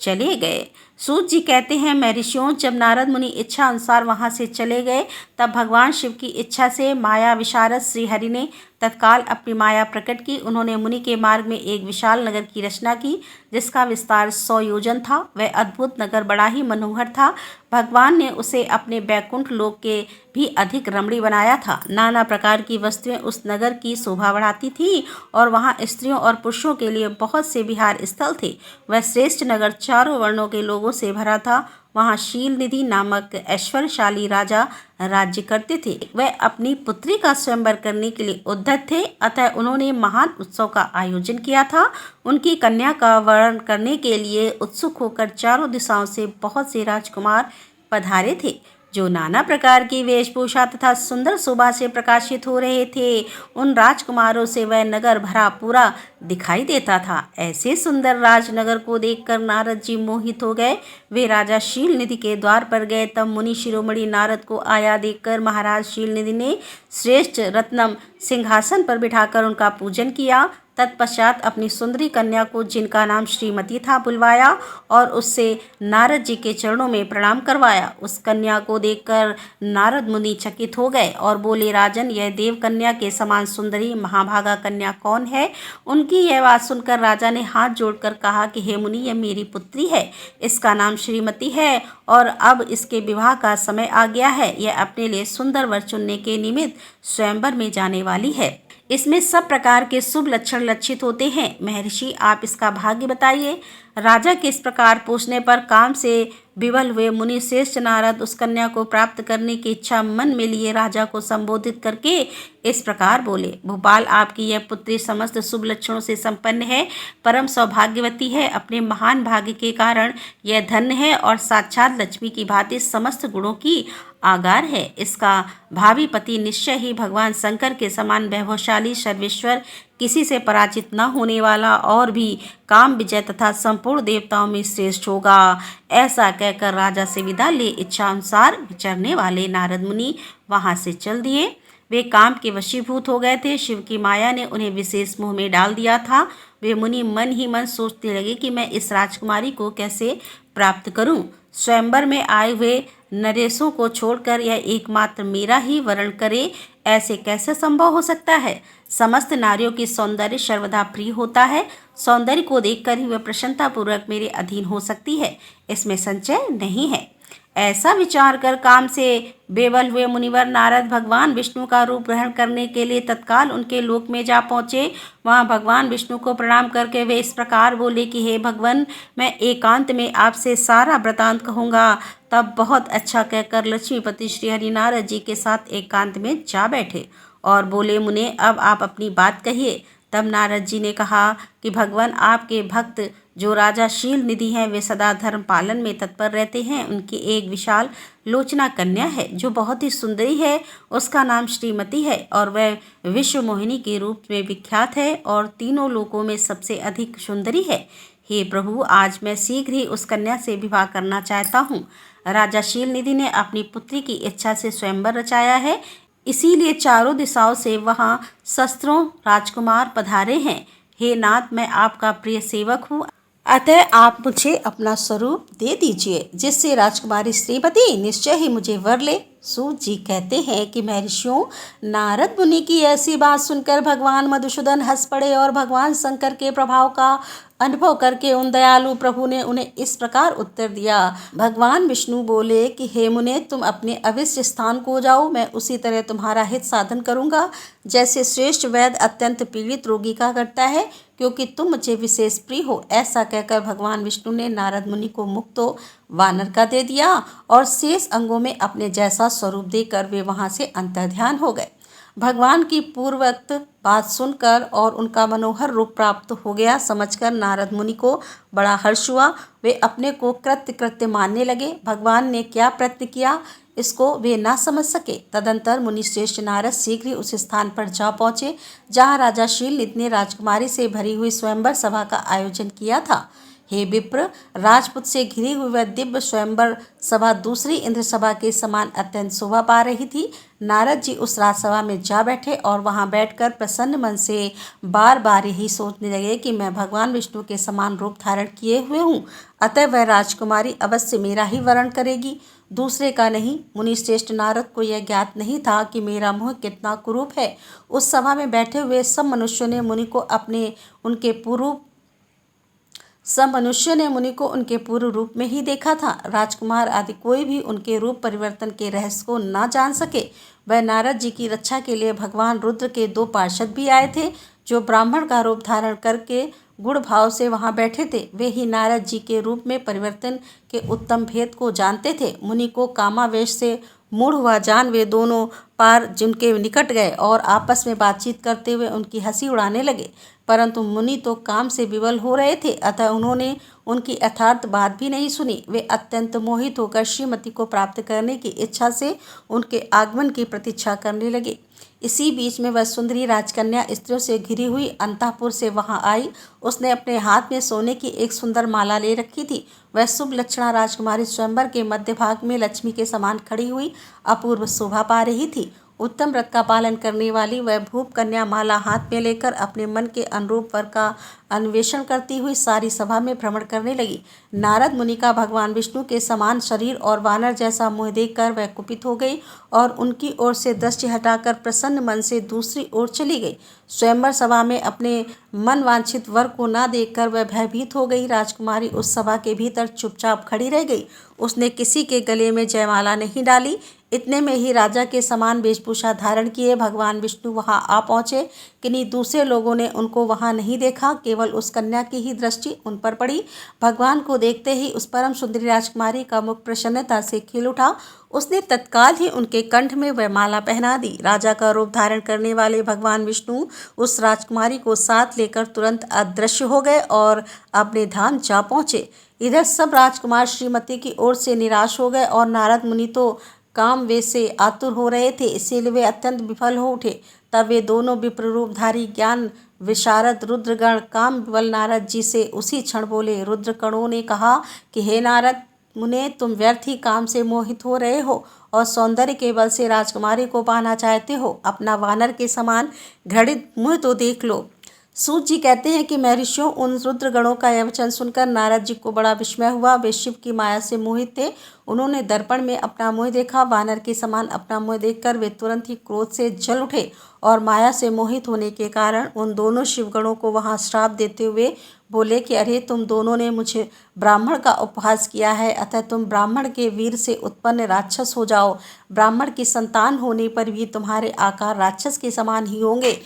चले गए। सूत जी कहते हैं, महर्षियों, जब नारद मुनि इच्छा अनुसार वहां से चले गए तब भगवान शिव की इच्छा से माया विशारद श्री हरि ने तत्काल अपनी माया प्रकट की। उन्होंने मुनि के मार्ग में एक विशाल नगर की रचना की जिसका विस्तार 100 योजन था। वह अद्भुत नगर बड़ा ही मनोहर था। भगवान ने उसे अपने बैकुंठ लोक के भी अधिक रमणीय बनाया था। नाना प्रकार की वस्तुएं उस नगर की शोभा बढ़ाती थी और वहां स्त्रियों और पुरुषों के लिए बहुत से विहार स्थल थे। वह श्रेष्ठ नगर चारों वर्णों के लोगों से भरा था। वहां शील निधि नामक ऐश्वर्यशाली राजा राज्य करते थे। वह अपनी पुत्री का स्वयंवर करने के लिए उद्यत थे, अतः उन्होंने महान उत्सव का आयोजन किया था। उनकी कन्या का वरण करने के लिए उत्सुक होकर चारों दिशाओं से बहुत से राजकुमार पधारे थे जो नाना प्रकार की वेशभूषा तथा सुंदर शोभा से प्रकाशित हो रहे थे। उन राजकुमारों से वह नगर भरा पूरा दिखाई देता था। ऐसे सुंदर राजनगर को देखकर नारद जी मोहित हो गए। वे राजा शील निधि के द्वार पर गए। तब मुनि शिरोमणि नारद को आया देखकर महाराज शील निधि ने श्रेष्ठ रत्नम सिंहासन पर बिठाकर उनका पूजन किया। तत्पश्चात अपनी सुंदरी कन्या को, जिनका नाम श्रीमती था, बुलवाया और उससे नारद जी के चरणों में प्रणाम करवाया। उस कन्या को देखकर नारद मुनि चकित हो गए और बोले, राजन, यह देव कन्या के समान सुंदरी महाभागा कन्या कौन है? उनकी यह बात सुनकर राजा ने हाथ जोड़कर कहा कि हे मुनि, यह मेरी पुत्री है। इसका नाम श्रीमती है और अब इसके विवाह का समय आ गया है। यह अपने लिए सुंदर वर चुनने के निमित्त स्वयंवर में जाने वाली है। इसमें सब प्रकार के शुभ लक्षण लक्षित होते हैं। महर्षि, आप इसका भाग्य बताइए। राजा के इस प्रकार पूछने पर काम से विवल हुए मुनि श्रेष्ठ नारद उस कन्या को प्राप्त करने की इच्छा मन में लिए राजा को संबोधित करके इस प्रकार बोले, भोपाल, आपकी यह पुत्री समस्त शुभ लक्षणों से संपन्न है, परम सौभाग्यवती है। अपने महान भाग्य के कारण यह धन्य है और साक्षात लक्ष्मी की भांति समस्त गुणों की आगार है। इसका भावी पति निश्चय ही भगवान शंकर के समान वैभवशाली, सर्वेश्वर, किसी से पराजित न होने वाला और भी काम विजय तथा संपूर्ण देवताओं में श्रेष्ठ होगा। ऐसा कहकर राजा से विदा ले इच्छा अनुसार विचरने वाले नारद मुनि वहां से चल दिए। वे काम के वशीभूत हो गए थे। शिव की माया ने उन्हें विशेष मोह में डाल दिया था। वे मुनि मन ही मन सोचते लगे कि मैं इस राजकुमारी को कैसे प्राप्त करूं। स्वयंवर में आए हुए नरेशों को छोड़कर यह एकमात्र मेरा ही वरण करे, ऐसे कैसे संभव हो सकता है? समस्त नारियों की सौंदर्य सर्वदा प्रिय होता है। सौंदर्य को देखकर ही वह प्रसन्नतापूर्वक मेरे अधीन हो सकती है, इसमें संशय नहीं है। ऐसा विचार कर काम से बेवल हुए मुनिवर नारद भगवान विष्णु का रूप ग्रहण करने के लिए तत्काल उनके लोक में जा पहुँचे। वहाँ भगवान विष्णु को प्रणाम करके वे इस प्रकार बोले कि हे भगवान, मैं एकांत में आपसे सारा वृतांत कहूँगा। तब बहुत अच्छा कहकर लक्ष्मीपति श्री हरि नारद जी के साथ एकांत में जा बैठे और बोले, मुने, अब आप अपनी बात कहिए। तब नारद जी ने कहा कि भगवान, आपके भक्त जो राजा शील निधि हैं, वे सदा धर्म पालन में तत्पर रहते हैं। उनकी एक विशाल लोचना कन्या है जो बहुत ही सुंदरी है। उसका नाम श्रीमती है और वह विश्व मोहिनी के रूप में विख्यात है और तीनों लोकों में सबसे अधिक सुंदरी है। हे प्रभु, आज मैं शीघ्र ही उस कन्या से विवाह करना चाहता हूँ। राजा शील निधि ने अपनी पुत्री की इच्छा से स्वयंवर रचाया है, इसीलिए चारों दिशाओं से वहाँ शस्त्रों राजकुमार पधारे हैं। हे नाथ, मैं आपका प्रिय सेवक हूँ, अतः आप मुझे अपना स्वरूप दे दीजिए, जिससे राजकुमारी श्रीमती निश्चय ही मुझे वर ले। सूत जी कहते हैं कि महर्षियों, नारद मुनि की ऐसी बात सुनकर भगवान मधुसूदन हंस पड़े और भगवान शंकर के प्रभाव का अनुभव करके उन दयालु प्रभु ने उन्हें इस प्रकार उत्तर दिया। भगवान विष्णु बोले कि हे मुने, तुम अपने अविष्ट स्थान को जाओ, मैं उसी तरह तुम्हारा हित साधन करूंगा, जैसे श्रेष्ठ वैद्य अत्यंत पीड़ित रोगी का करता है, क्योंकि तुम मुझे विशेष प्रिय हो। ऐसा कहकर भगवान विष्णु ने नारद मुनि को मुक्तो वानर का दे दिया और शेष अंगों में अपने जैसा स्वरूप देकर वे वहां से अंतर्ध्यान हो गए। भगवान की पूर्वोक्त बात सुनकर और उनका मनोहर रूप प्राप्त हो गया समझकर नारद मुनि को बड़ा हर्ष हुआ। वे अपने को कृत्य मानने लगे। भगवान ने क्या प्रयत्न किया, इसको वे ना समझ सके। तदंतर मुनिश्रेष्ठ नारद शीघ्र ही उस स्थान पर जा पहुंचे जहाँ राजा शीलनिधि ने राजकुमारी से भरी हुई स्वयंवर सभा का आयोजन किया था। हे विप्र, राजपूत से घिरी हुई वह दिव्य स्वयंवर सभा दूसरी इंद्र सभा के समान अत्यंत शोभा पा रही थी। नारद जी उस राजसभा में जा बैठे और वहां बैठकर प्रसन्न मन से बार बार यही सोचने लगे कि मैं भगवान विष्णु के समान रूप धारण किए हुए हूँ, अतः वह राजकुमारी अवश्य मेरा ही वरण करेगी, दूसरे का नहीं। मुनिश्रेष्ठ नारद को यह ज्ञात नहीं था कि मेरा मुँह कितना कुरूप है। उस सभा में बैठे हुए सब मनुष्यों ने मुनि को उनके पूर्व रूप में ही देखा था। राजकुमार आदि कोई भी उनके रूप परिवर्तन के रहस्य को ना जान सके। वह नारद जी की रक्षा के लिए भगवान रुद्र के 2 पार्षद भी आए थे, जो ब्राह्मण का रूप धारण करके गुण भाव से वहां बैठे थे। वे ही नारद जी के रूप में परिवर्तन के उत्तम भेद को जानते थे। मुनि को कामावेश से मूढ़ हुआ जान वे दोनों पार जिनके निकट गए और आपस में बातचीत करते हुए उनकी हंसी उड़ाने लगे। परंतु मुनि तो काम से विवल हो रहे थे, अतः उन्होंने उनकी यथार्थ बात भी नहीं सुनी। वे अत्यंत मोहित होकर श्रीमती को प्राप्त करने की इच्छा से उनके आगमन की प्रतीक्षा करने लगे। इसी बीच में वह सुंदरी राजकन्या स्त्रियों से घिरी हुई अंतःपुर से वहां आई। उसने अपने हाथ में सोने की एक सुंदर माला ले रखी थी। वह शुभ लक्षणा राजकुमारी स्वयंवर के मध्य भाग में लक्ष्मी के समान खड़ी हुई अपूर्व शोभा पा रही थी। उत्तम व्रत का पालन करने वाली वह भूप कन्या माला हाथ में लेकर अपने मन के अनुरूप वर का अन्वेषण करती हुई सारी सभा में भ्रमण करने लगी। नारद मुनि का भगवान विष्णु के समान शरीर और वानर जैसा मुँह देखकर वह कुपित हो गई और उनकी ओर से दृष्टि हटाकर प्रसन्न मन से दूसरी ओर चली गई। स्वयंवर सभा में अपने मन वांछित वर को ना देखकर वह भयभीत हो गई। राजकुमारी उस सभा के भीतर चुपचाप खड़ी रह गई। उसने किसी के गले में जयमाला नहीं डाली। इतने में ही राजा के समान वेशभूषा धारण किए भगवान विष्णु वहां आ पहुंचे। किन्हीं दूसरे लोगों ने उनको वहां नहीं देखा, केवल उस कन्या की ही दृष्टि उन पर पड़ी। भगवान को देखते ही उस परम सुंदरी राजकुमारी का मुख प्रसन्नता से खिल उठा। उसने तत्काल ही उनके कंठ में वह माला पहना दी। राजा का रूप धारण करने वाले भगवान विष्णु उस राजकुमारी को साथ लेकर तुरंत अदृश्य हो गए और अपने धाम जा पहुंचे। इधर सब राजकुमार श्रीमती की ओर से निराश हो गए और नारद मुनि तो काम वे से आतुर हो रहे थे, इसीलिए वे अत्यंत विफल हो उठे। तब वे दोनों विप्र रूपधारी ज्ञान विशारद रुद्रगण काम विवल नारद जी से उसी क्षण बोले। रुद्रगणों ने कहा कि हे नारद मुने, तुम व्यर्थ ही काम से मोहित हो रहे हो और सौंदर्य के बल से राजकुमारी को पाना चाहते हो। अपना वानर के समान घृणित मुँह तो देख लो। सूत जी कहते हैं कि महर्षियों, उन रुद्रगणों का यह वचन सुनकर नारद जी को बड़ा विस्मय हुआ। वे शिव की माया से मोहित थे। उन्होंने दर्पण में अपना मुँह देखा। वानर के समान अपना मुँह देखकर वे तुरंत ही क्रोध से जल उठे और माया से मोहित होने के कारण उन दोनों शिवगणों को वहां श्राप देते हुए बोले कि अरे, तुम दोनों ने मुझे ब्राह्मण का उपहास किया है, अतः तुम ब्राह्मण के वीर से उत्पन्न राक्षस हो जाओ। ब्राह्मण की संतान होने पर भी तुम्हारे आकार राक्षस के समान ही होंगे।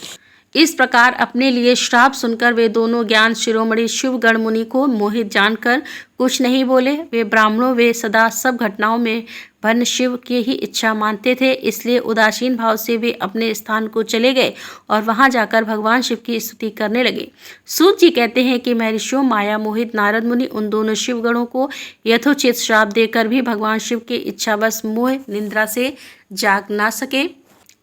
इस प्रकार अपने लिए श्राप सुनकर वे दोनों ज्ञान शिरोमणि शिवगण मुनि को मोहित जानकर कुछ नहीं बोले। वे ब्राह्मणों वे सदा सब घटनाओं में भन्न शिव की ही इच्छा मानते थे, इसलिए उदासीन भाव से वे अपने स्थान को चले गए और वहां जाकर भगवान शिव की स्तुति करने लगे। सूत जी कहते हैं कि महर्षियों, माया मोहित नारद मुनि उन दोनों शिवगणों को यथोचित श्राप देकर भी भगवान शिव के इच्छावश मोह निंद्रा से जाग ना सके।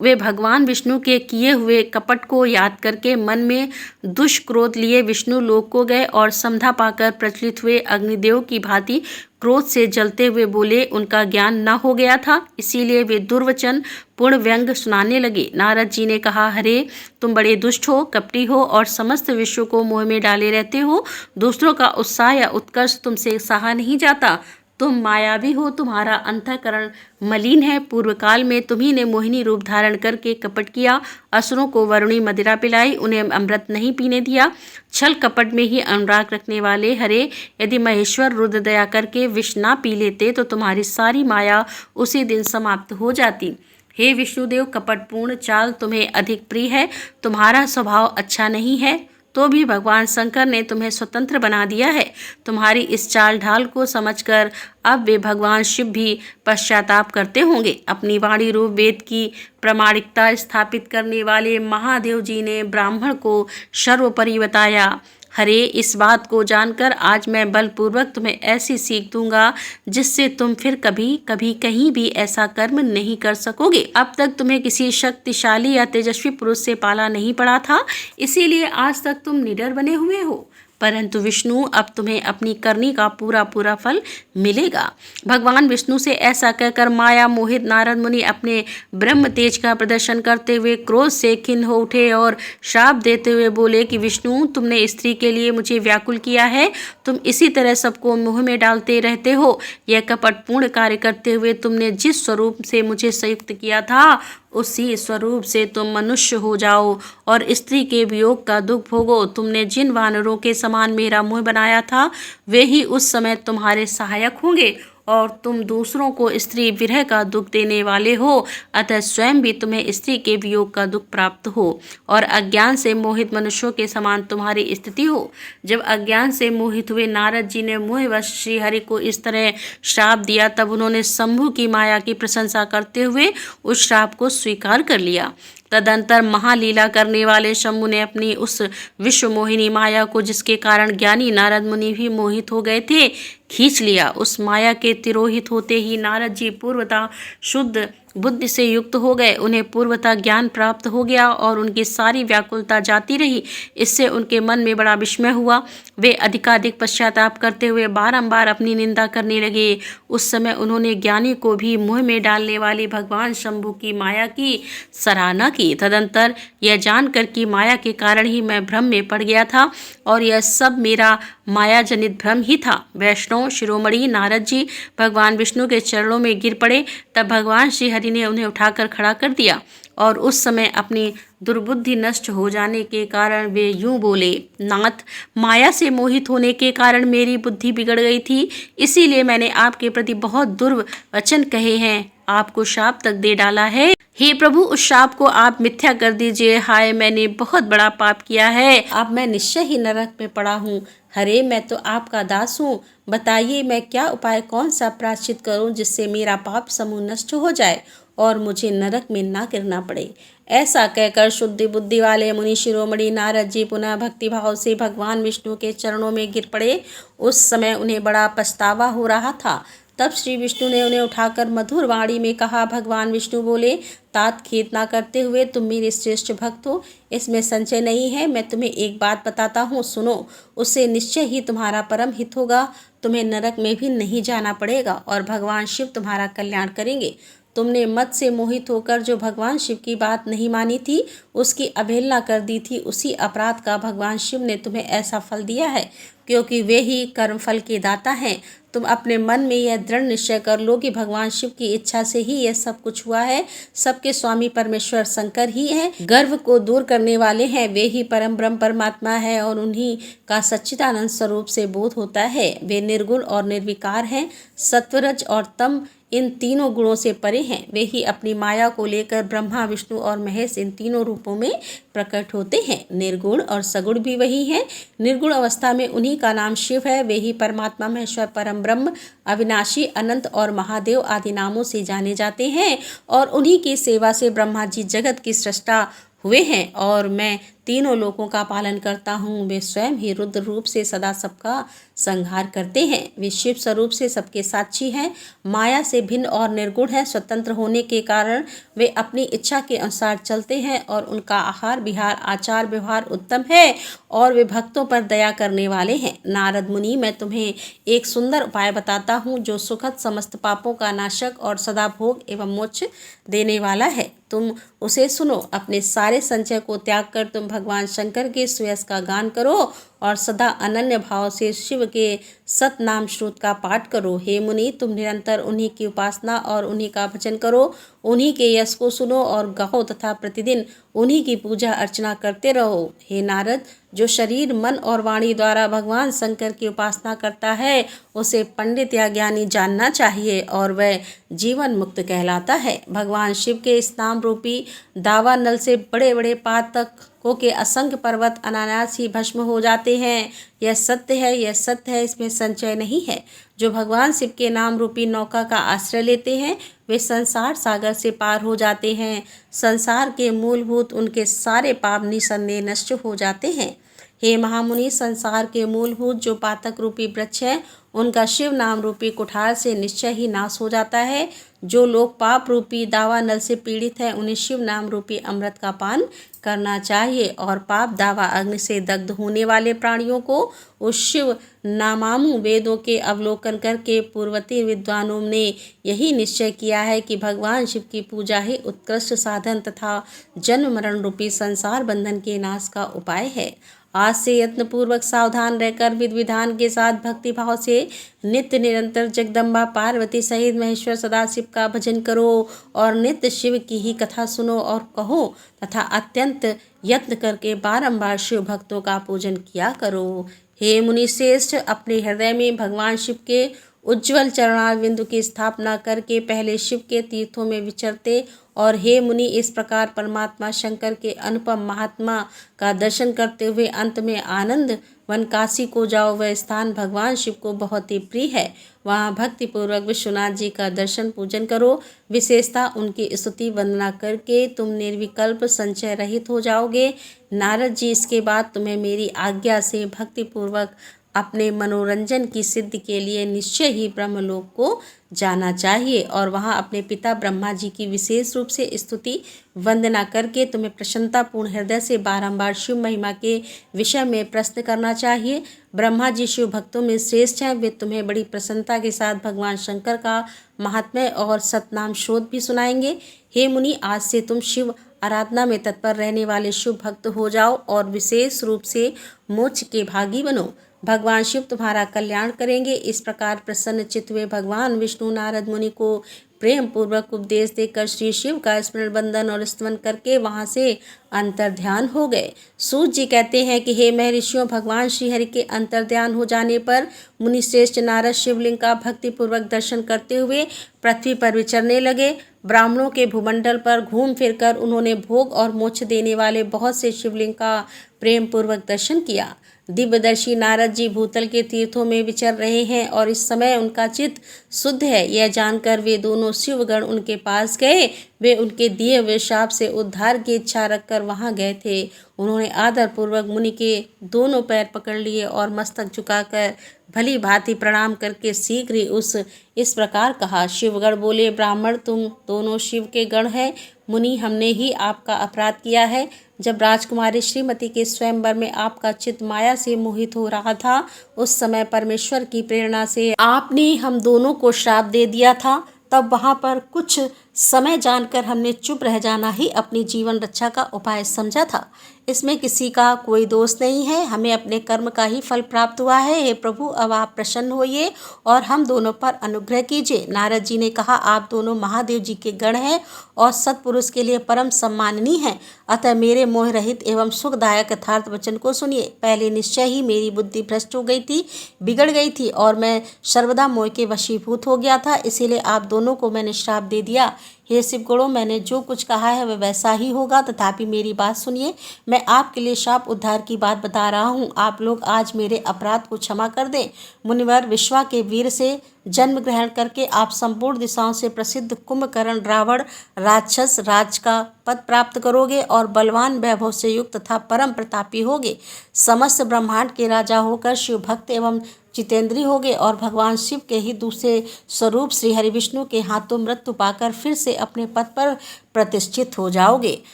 वे भगवान विष्णु के किए हुए कपट को याद करके मन में दुष्क्रोध लिए विष्णु लोक को गए और समधा पाकर प्रचलित हुए अग्निदेव की भांति क्रोध से जलते हुए बोले। उनका ज्ञान न हो गया था, इसीलिए वे दुर्वचन पूर्ण व्यंग सुनाने लगे। नारद जी ने कहा, हरे, तुम बड़े दुष्ट हो, कपटी हो और समस्त विश्व को मोह में डाले रहते हो। दूसरों का उत्साह या उत्कर्ष तुमसे सहा नहीं जाता। तुम मायावी हो, तुम्हारा अंतःकरण मलिन है। पूर्व काल में तुम्ही ने मोहिनी रूप धारण करके कपट किया, असुरों को वरुणी मदिरा पिलाई, उन्हें अमृत नहीं पीने दिया। छल कपट में ही अनुराग रखने वाले हरे, यदि महेश्वर रुद्र दया करके विष ना पी लेते तो तुम्हारी सारी माया उसी दिन समाप्त हो जाती। हे विष्णुदेव, कपटपूर्ण चाल तुम्हें अधिक प्रिय है। तुम्हारा स्वभाव अच्छा नहीं है, तो भी भगवान शंकर ने तुम्हें स्वतंत्र बना दिया है। तुम्हारी इस चाल ढाल को समझकर अब वे भगवान शिव भी पश्चाताप करते होंगे। अपनी वाणी रूप वेद की प्रामाणिकता स्थापित करने वाले महादेव जी ने ब्राह्मण को सर्वोपरि बताया। हरे, इस बात को जानकर आज मैं बलपूर्वक तुम्हें ऐसी सीख दूंगा जिससे तुम फिर कभी कभी कहीं भी ऐसा कर्म नहीं कर सकोगे। अब तक तुम्हें किसी शक्तिशाली या तेजस्वी पुरुष से पाला नहीं पड़ा था, इसीलिए आज तक तुम निडर बने हुए हो। परंतु विष्णु, अब तुम्हें अपनी करनी का पूरा पूरा फल मिलेगा। भगवान विष्णु से ऐसा कहकर माया मोहित नारद मुनि अपने ब्रह्म तेज का प्रदर्शन करते हुए क्रोध से खिन्न हो उठे और श्राप देते हुए बोले कि विष्णु, तुमने स्त्री के लिए मुझे व्याकुल किया है, तुम इसी तरह सबको मुँह में डालते रहते हो। यह कपटपूर्ण कार्य करते हुए तुमने जिस स्वरूप से मुझे संयुक्त किया था, उसी स्वरूप से तुम मनुष्य हो जाओ और स्त्री के वियोग का दुख भोगो। तुमने जिन वानरों के समान मेरा मुंह बनाया था, वे ही उस समय तुम्हारे सहायक होंगे और तुम दूसरों को स्त्री विरह का दुख देने वाले हो, अतः स्वयं भी तुम्हें स्त्री के वियोग का दुख प्राप्त हो और अज्ञान से मोहित मनुष्यों के समान तुम्हारी स्थिति हो। जब अज्ञान से मोहित हुए नारद जी ने मोहवश श्री हरि को इस तरह श्राप दिया, तब उन्होंने शंभु की माया की प्रशंसा करते हुए उस श्राप को स्वीकार कर लिया। तदंतर महालीला करने वाले शंभु ने अपनी उस विश्व मोहिनी माया को, जिसके कारण ज्ञानी नारद मुनि भी मोहित हो गए थे, खींच लिया। उस माया के तिरोहित होते ही नारद जी पूर्वता शुद्ध बुद्धि से युक्त हो गए। उन्हें पूर्वता ज्ञान प्राप्त हो गया और उनकी सारी व्याकुलता जाती रही। इससे उनके मन में बड़ा विस्मय हुआ। वे अधिकाधिक पश्चाताप करते हुए बारंबार अपनी निंदा करने लगे। उस समय उन्होंने ज्ञानी को भी मुँह में डालने वाली भगवान शंभु की माया की सराहना की। तदंतर यह जानकर कि माया के कारण ही मैं भ्रम में पड़ गया था और यह सब मेरा माया जनित भ्रम ही था, वैष्णव शिरोमणि नारद जी भगवान विष्णु के चरणों में गिर पड़े। तब भगवान श्री हरि ने उन्हें उठाकर खड़ा कर दिया और उस समय अपनी दुर्बुद्धि नष्ट हो जाने के कारण वे यूं बोले, नाथ, माया से मोहित होने के कारण मेरी बुद्धि बिगड़ गई थी, इसीलिए मैंने आपके प्रति बहुत दुर्वचन कहे हैं, आपको शाप तक दे डाला है। हे प्रभु, उस शाप को आप मिथ्या कर दीजिए। हाय, मैंने बहुत बड़ा पाप किया है, अब मैं निश्चय ही नरक में पड़ा हूँ। हरे, मैं तो आपका दास हूँ, बताइए मैं क्या उपाय, कौन सा प्रायश्चित करूँ जिससे मेरा पाप समूह नष्ट हो जाए और मुझे नरक में ना गिरना पड़े। ऐसा कहकर शुद्ध बुद्धि वाले मुनि शिरोमणि नारद जी पुनः भक्तिभाव से भगवान विष्णु के चरणों में गिर पड़े। उस समय उन्हें बड़ा पछतावा हो रहा था। तब श्री विष्णु ने उन्हें उठाकर मधुर वाणी में कहा। भगवान विष्णु बोले, तात खेत ना करते हुए तुम मेरे श्रेष्ठ भक्त हो, इसमें संशय नहीं है। मैं तुम्हें एक बात बताता हूँ, सुनो, उससे निश्चय ही तुम्हारा परम हित होगा। तुम्हें नरक में भी नहीं जाना पड़ेगा और भगवान शिव तुम्हारा कल्याण करेंगे। तुमने मत से मोहित होकर जो भगवान शिव की बात नहीं मानी थी, उसकी अवहेलना कर दी थी, उसी अपराध का भगवान शिव ने तुम्हें ऐसा फल दिया है, क्योंकि वे ही कर्मफल के दाता हैं। तुम अपने मन में यह दृढ़ निश्चय कर लो कि भगवान शिव की इच्छा से ही यह सब कुछ हुआ है। सबके स्वामी परमेश्वर शंकर ही हैं, गर्व को दूर करने वाले हैं। वे ही परम ब्रह्म परमात्मा है और उन्हीं का सच्चिदानंद स्वरूप से बोध होता है। वे निर्गुण और निर्विकार हैं, सत्वरज और तम इन तीनों गुणों से परे हैं। वे ही अपनी माया को लेकर ब्रह्मा विष्णु और महेश इन तीनों रूपों में प्रकट होते हैं। निर्गुण और सगुण भी वही हैं। निर्गुण अवस्था में उन्हीं का नाम शिव है। वे ही परमात्मा महेश्वर परम ब्रह्म अविनाशी अनंत और महादेव आदि नामों से जाने जाते हैं और उन्हीं की सेवा से ब्रह्मा जी जगत की सृष्टा हुए हैं और मैं तीनों लोकों का पालन करता हूँ। वे स्वयं ही रुद्र रूप से सदा सबका संहार करते हैं। वे शिव स्वरूप से सबके साक्षी हैं, माया से भिन्न और निर्गुण हैं। स्वतंत्र होने के कारण वे अपनी इच्छा के अनुसार चलते हैं और उनका आहार विहार आचार व्यवहार उत्तम है और वे भक्तों पर दया करने वाले हैं। नारद मुनि, मैं तुम्हें एक सुंदर उपाय बताता हूँ जो सुखद समस्त पापों का नाशक और सदा भोग एवं मोक्ष देने वाला है। तुम उसे सुनो। अपने सारे संचय को त्याग कर तुम भगवान शंकर के सुयश का गान करो और सदा अनन्य भाव से शिव के सत नाम श्रुत का पाठ करो। हे मुनि, तुम निरंतर उन्हीं की उपासना और उन्हीं का भजन करो, उन्हीं के यश को सुनो और गाओ तथा प्रतिदिन उन्हीं की पूजा अर्चना करते रहो। हे नारद, जो शरीर मन और वाणी द्वारा भगवान शंकर की उपासना करता है, उसे पंडित या ज्ञानी जानना चाहिए और वह जीवन मुक्त कहलाता है। भगवान शिव के इस नाम रूपी दावा नल से बड़े बड़े पातकों के असंख्य पर्वत अनायास ही भस्म हो जाते हैं। यह सत्य है, यह सत्य है, इसमें संशय नहीं है। जो भगवान शिव के नाम रूपी नौका का आश्रय लेते हैं, वे संसार सागर से पार हो जाते हैं। संसार के मूलभूत उनके सारे पाप निसंदेह नष्ट हो जाते हैं। हे महामुनि, संसार के मूलभूत जो पातक रूपी वृक्ष है उनका शिव नाम रूपी कुठार से निश्चय ही नाश हो जाता है। जो लोग पाप रूपी दावा नल से पीड़ित हैं उन्हें शिव नाम रूपी अमृत का पान करना चाहिए, और पाप दावा अग्नि से दग्ध होने वाले प्राणियों को उस शिव नामामु वेदों के अवलोकन करके पूर्ववर्ती विद्वानों ने यही निश्चय किया है कि भगवान शिव की पूजा ही उत्कृष्ट साधन तथा जन्म मरण रूपी संसार बंधन के नाश का उपाय है। आज से यत्नपूर्वक सावधान रहकर विधि विधान के साथ भक्ति भाव से नित्य निरंतर जगदम्बा पार्वती सहित महेश्वर सदाशिव का भजन करो और नित्य शिव की ही कथा सुनो और कहो तथा अत्यंत यत्न करके बारंबार शिव भक्तों का पूजन किया करो। हे मुनि श्रेष्ठ, अपने हृदय में भगवान शिव के उज्ज्वल चरणारविंद की स्थापना करके पहले शिव के तीर्थों में विचरते और हे मुनि, इस प्रकार परमात्मा शंकर के अनुपम महात्मा का दर्शन करते हुए अंत में आनंद वन काशी को जाओ। वह स्थान भगवान शिव को बहुत ही प्रिय है। वहाँ भक्तिपूर्वक विश्वनाथ जी का दर्शन पूजन करो। विशेषता उनकी स्तुति वंदना करके तुम निर्विकल्प संचय रहित हो जाओगे। नारद जी, इसके बाद तुम्हें मेरी आज्ञा से भक्तिपूर्वक अपने मनोरंजन की सिद्धि के लिए निश्चय ही ब्रह्मलोक को जाना चाहिए और वहाँ अपने पिता ब्रह्मा जी की विशेष रूप से स्तुति वंदना करके तुम्हें प्रसन्नतापूर्ण हृदय से बारंबार शिव महिमा के विषय में प्रश्न करना चाहिए। ब्रह्मा जी शिव भक्तों में श्रेष्ठ हैं। वे तुम्हें बड़ी प्रसन्नता के साथ भगवान शंकर का महात्म्य और सतनाम शोध भी सुनाएंगे। हे मुनि, आज से तुम शिव आराधना में तत्पर रहने वाले शिव भक्त हो जाओ और विशेष रूप से मोक्ष के भागी बनो। भगवान शिव तुम्हारा कल्याण करेंगे। इस प्रकार प्रसन्न चित्त हुए भगवान विष्णु नारद मुनि को प्रेम पूर्वक उपदेश देकर श्री शिव का स्मरण वंदन और स्तवन करके वहां से अंतर्ध्यान हो गए। सूत जी कहते हैं कि हे महर्षियों, भगवान श्री हरि के अंतर्ध्यान हो जाने पर मुनि श्रेष्ठ नारद शिवलिंग का भक्तिपूर्वक दर्शन करते हुए पृथ्वी पर विचरने लगे। ब्राह्मणों के भूमंडल पर घूम फिरकर उन्होंने भोग और मोक्ष देने वाले बहुत से शिवलिंग का प्रेम पूर्वक दर्शन किया। दिव्यदर्शी नारद जी भूतल के तीर्थों में विचर रहे हैं और इस समय उनका चित्त शुद्ध है, यह जानकर वे दोनों शिवगण उनके पास गए। वे उनके दिए हुए शाप से उद्धार की इच्छा रखकर वहां गए थे। उन्होंने आदर पूर्वक मुनि के दोनों पैर पकड़ लिए और मस्तक झुकाकर भली भांति प्रणाम करके शीघ्र ही इस प्रकार कहा। शिवगण बोले, ब्राह्मण, तुम दोनों शिव के गण हैं। मुनि, हमने ही आपका अपराध किया है। जब राजकुमारी श्रीमती के स्वयंवर में आपका चित्त माया से मोहित हो रहा था, उस समय परमेश्वर की प्रेरणा से आपने हम दोनों को श्राप दे दिया था। तब वहाँ पर कुछ समय जानकर हमने चुप रह जाना ही अपनी जीवन रक्षा का उपाय समझा था। इसमें किसी का कोई दोष नहीं है, हमें अपने कर्म का ही फल प्राप्त हुआ है। हे प्रभु, अब आप प्रसन्न होइए और हम दोनों पर अनुग्रह कीजिए। नारद जी ने कहा, आप दोनों महादेव जी के गण हैं और सत्पुरुष के लिए परम सम्माननीय हैं। अतः मेरे मोह रहित एवं सुखदायक यथार्थ वचन को सुनिए। पहले निश्चय ही मेरी बुद्धि भ्रष्ट हो गई थी, बिगड़ गई थी और मैं सर्वदा मोह के वशीभूत हो गया था। इसीलिए आप दोनों को मैंने श्राप दे दिया। हे शिवगणों, मैंने जो कुछ कहा है वह वैसा ही होगा, तथापि मेरी बात सुनिए। मैं आपके लिए शाप उद्धार की बात बता रहा हूँ। आप लोग आज मेरे अपराध को क्षमा कर दें। मुनिवर, विश्वा के वीर से जन्म ग्रहण करके आप संपूर्ण दिशाओं से प्रसिद्ध कुंभकर्ण रावण राक्षस राज का पद प्राप्त करोगे और बलवान वैभव से युक्त तथा परम प्रतापी होगे। समस्त ब्रह्मांड के राजा होकर शिव भक्त एवं जितेंद्री होगे और भगवान शिव के ही दूसरे स्वरूप श्री हरि विष्णु के हाथों मृत्यु पाकर फिर से अपने पद पर प्रतिष्ठित हो जाओगे।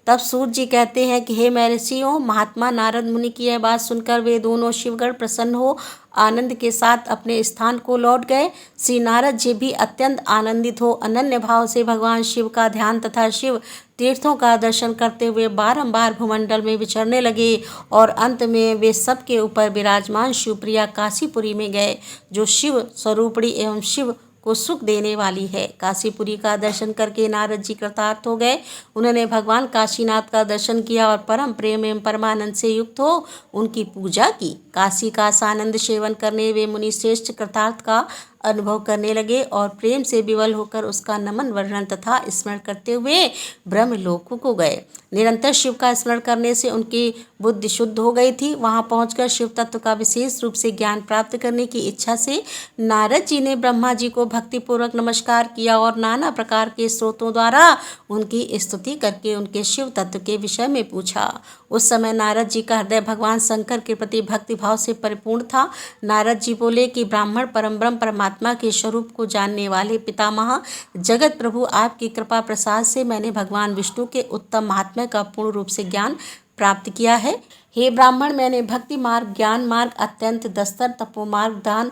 तब सूत जी कहते हैं कि हे महर्षियों, महात्मा नारद मुनि की यह बात सुनकर वे दोनों शिवगण प्रसन्न हो आनंद के साथ अपने स्थान को लौट गए। श्री नारद जी भी अत्यंत आनंदित हो अनन्य भाव से भगवान शिव का ध्यान तथा शिव तीर्थों का दर्शन करते हुए बारंबार भूमंडल में विचरने लगे और अंत में वे सबके ऊपर विराजमान शिवप्रिया काशीपुरी में गए, जो शिव स्वरूपणी एवं शिव को सुख देने वाली है। काशीपुरी का दर्शन करके नारद जी कृतार्थ हो गए। उन्होंने भगवान काशीनाथ का दर्शन किया और परम प्रेम एवं परमानंद से युक्त हो उनकी पूजा की। काशी का सानंद सेवन करने वे मुनि श्रेष्ठ कृतार्थ का अनुभव करने लगे और प्रेम से विवल होकर उसका नमन वर्णन तथा स्मरण करते हुए ब्रह्मलोक को गए। निरंतर शिव का स्मरण करने से उनकी बुद्धि शुद्ध हो गई थी। वहां पहुंचकर शिव तत्व का विशेष रूप से ज्ञान प्राप्त करने की इच्छा से नारद जी ने ब्रह्मा जी को भक्तिपूर्वक नमस्कार किया और नाना प्रकार के स्रोतों द्वारा उनकी स्तुति करके उनके शिव तत्व के विषय में पूछा। उस समय नारद जी का हृदय भगवान शंकर के प्रति भक्ति भाव से परिपूर्ण था। नारद जी बोले कि ब्राह्मण परमब्रह्म परमात्मा के स्वरूप को जानने वाले पितामह जगत प्रभु, आपकी कृपा प्रसाद से मैंने भगवान विष्णु के उत्तम महात्म्य का पूर्ण रूप से ज्ञान प्राप्त किया है। हे ब्राह्मण, मैंने भक्ति मार्ग, ज्ञान मार्ग, अत्यंत दस्तर, तपो मार्ग, दान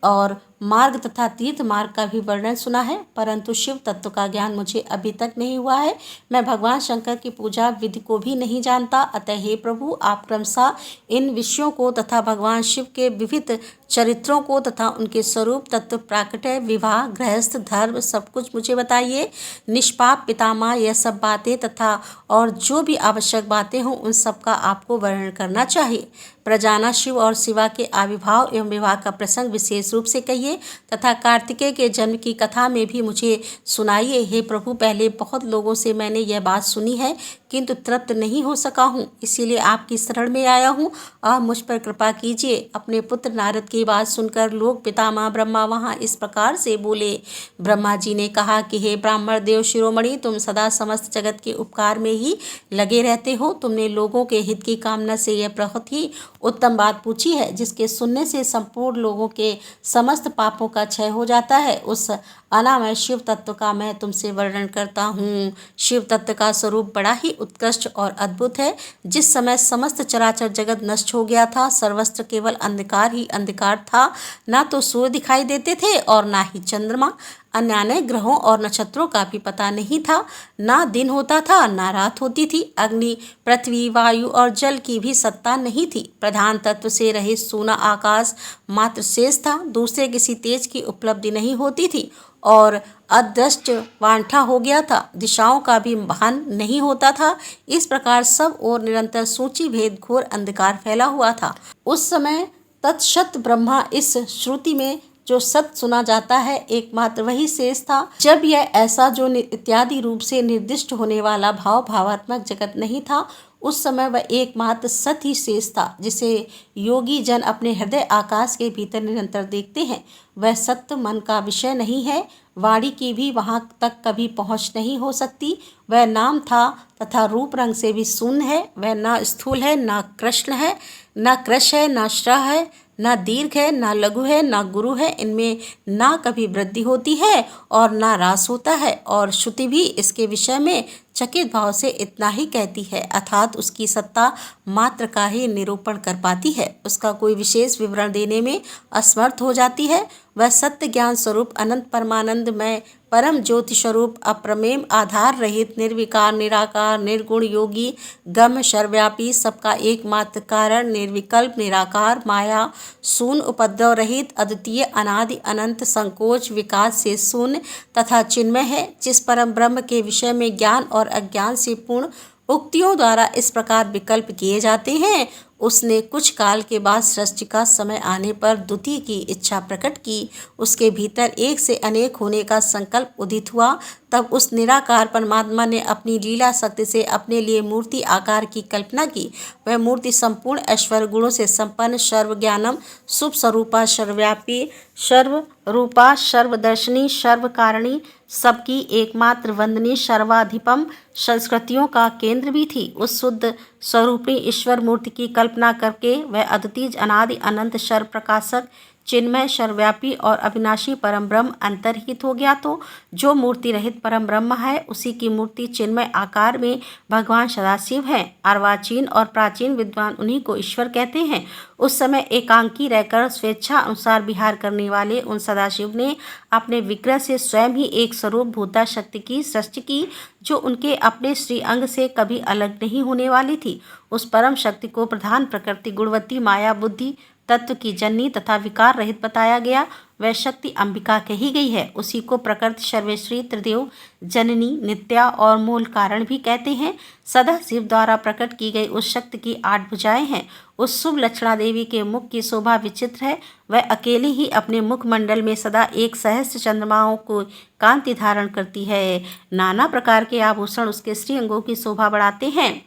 और मार्ग तथा तीर्थ मार्ग का भी वर्णन सुना है, परंतु शिव तत्व का ज्ञान मुझे अभी तक नहीं हुआ है। मैं भगवान शंकर की पूजा विधि को भी नहीं जानता। अतः हे प्रभु, आप क्रमशः इन विषयों को तथा भगवान शिव के विविध चरित्रों को तथा उनके स्वरूप, तत्व, प्राकट्य, विवाह, गृहस्थ, धर्म सब कुछ मुझे बताइए। निष्पाप पितामह, यह सब बातें तथा और जो भी आवश्यक बातें हों उन सब का आपको वर्णन करना चाहिए। प्रजाना शिव और शिवा के आविर्भाव एवं विवाह का प्रसंग विशेष रूप से कहिए तथा कार्तिकेय के जन्म की कथा में भी मुझे सुनाइए। हे प्रभु, पहले बहुत लोगों से मैंने यह बात सुनी है किंतु तृप्त नहीं हो सका हूँ, इसीलिए आपकी शरण में आया हूँ। आप मुझ पर कृपा कीजिए। अपने पुत्र नारद की बात सुनकर लोक पितामह ब्रह्मा वहाँ इस प्रकार से बोले। ब्रह्मा जी ने कहा कि हे ब्राह्मण देव शिरोमणि, तुम सदा समस्त जगत के उपकार में ही लगे रहते हो। तुमने लोगों के हित की कामना से यह बहुत ही उत्तम बात पूछी है, जिसके सुनने से संपूर्ण लोगों के समस्त पापों का क्षय हो जाता है। उस अनामय शिव तत्व का मैं तुमसे वर्णन करता हूँ। शिव तत्व का स्वरूप बड़ा ही उत्कृष्ट और अद्भुत है। जिस समय समस्त चराचर जगत नष्ट हो गया था, सर्वत्र केवल अंधकार ही अंधकार था। ना तो सूर्य दिखाई देते थे और ना ही चंद्रमा। अन्य ग्रहों और नक्षत्रों का भी पता नहीं था। ना दिन होता था ना रात होती थी। अग्नि, पृथ्वी, वायु और जल की भी सत्ता नहीं थी। प्रधान तत्व से रहित सूना आकाश मात्र शेष था। दूसरे किसी तेज की उपलब्धि नहीं होती थी और अदृष्ट वांठा हो गया था। दिशाओं का भी भान नहीं होता था। इस प्रकार सब और निरंतर सूची भेद घोर अंधकार फैला हुआ था। उस समय तत्सत ब्रह्मा, इस श्रुति में जो सत्य सुना जाता है एकमात्र वही शेष था। जब यह ऐसा जो इत्यादि रूप से निर्दिष्ट होने वाला भावात्मक जगत नहीं था, उस समय वह एकमात्र सत्य ही शेष था, जिसे योगी जन अपने हृदय आकाश के भीतर निरंतर देखते हैं। वह सत्य मन का विषय नहीं है। वाणी की भी वहाँ तक कभी पहुँच नहीं हो सकती। वह नाम था तथा रूप रंग से भी शून्य है। वह न स्थूल है, न कृष्ण है, न कृश है, न श्र है, ना दीर्घ है, ना लघु है, ना गुरु है। इनमें ना कभी वृद्धि होती है और ना ह्रास होता है। और श्रुति भी इसके विषय में चकित भाव से इतना ही कहती है, अर्थात उसकी सत्ता मात्र का ही निरूपण कर पाती है, उसका कोई विशेष विवरण देने में असमर्थ हो जाती है। वह सत्य ज्ञान स्वरूप अनंत परमानंद में परम ज्योति स्वरूप अप्रमेय आधार रहित निर्विकार निराकार निर्गुण योगी गम सर्वव्यापी सबका एकमात्र कारण निर्विकल्प निराकार माया शून्य उपद्रव रहित अद्वितीय अनादि अनंत संकोच विकास से शून्य तथा चिन्मय है। जिस परम ब्रह्म के विषय में ज्ञान और अज्ञान से पूर्ण उक्तियों द्वारा इस प्रकार विकल्प किए जाते हैं, उसने कुछ काल के बाद सृष्टि का समय आने पर द्वितीय की इच्छा प्रकट की। उसके भीतर एक से अनेक होने का संकल्प उदित हुआ। तब उस निराकार परमात्मा ने अपनी लीला शक्ति से अपने लिए मूर्ति आकार की कल्पना की। वह मूर्ति संपूर्ण ऐश्वर्य गुणों से संपन्न, सर्वज्ञानम, शुभ स्वरूपा, सर्वव्यापी, सर्वरूपा, सर्वदर्शनी, सर्वकारिणी, सबकी एकमात्र वंदनीय, सर्वाधिपम संस्कृतियों का केंद्र भी थी। उस शुद्ध स्वरूपी ईश्वर मूर्ति की कल्पना करके वह अद्वितीय अनादि अनंत सर्व प्रकाशक चिन्मय सर्वव्यापी और अविनाशी परम ब्रह्म अंतर्हित हो गया। तो जो मूर्ति रहित परम ब्रह्म है, उसी की मूर्ति चिन्मय आकार में भगवान सदाशिव हैं। अर्वाचीन और प्राचीन विद्वान उन्हीं को ईश्वर कहते हैं। उस समय एकांकी रहकर स्वेच्छा अनुसार विहार करने वाले उन सदाशिव ने अपने विग्रह से स्वयं ही एक स्वरूप भूता शक्ति की सृष्टि की, जो उनके अपने श्री अंग से कभी अलग नहीं होने वाली थी। उस परम शक्ति को प्रधान प्रकृति गुणवती माया बुद्धि तत्व की जननी तथा विकार रहित बताया गया। वह शक्ति अंबिका कही गई है। उसी को प्रकृति, सर्वेश्वरी, त्रिदेव, जननी, नित्या और मूल कारण भी कहते हैं। सदा शिव द्वारा प्रकट की गई उस शक्ति की 8 भुजाएं हैं। उस शुभ लक्षणा देवी के मुख की शोभा विचित्र है। वह अकेली ही अपने मुखमंडल में सदा एक सहस्त्र चंद्रमाओं को कांति धारण करती है। नाना प्रकार के आभूषण उसके श्री अंगों की शोभा बढ़ाते हैं।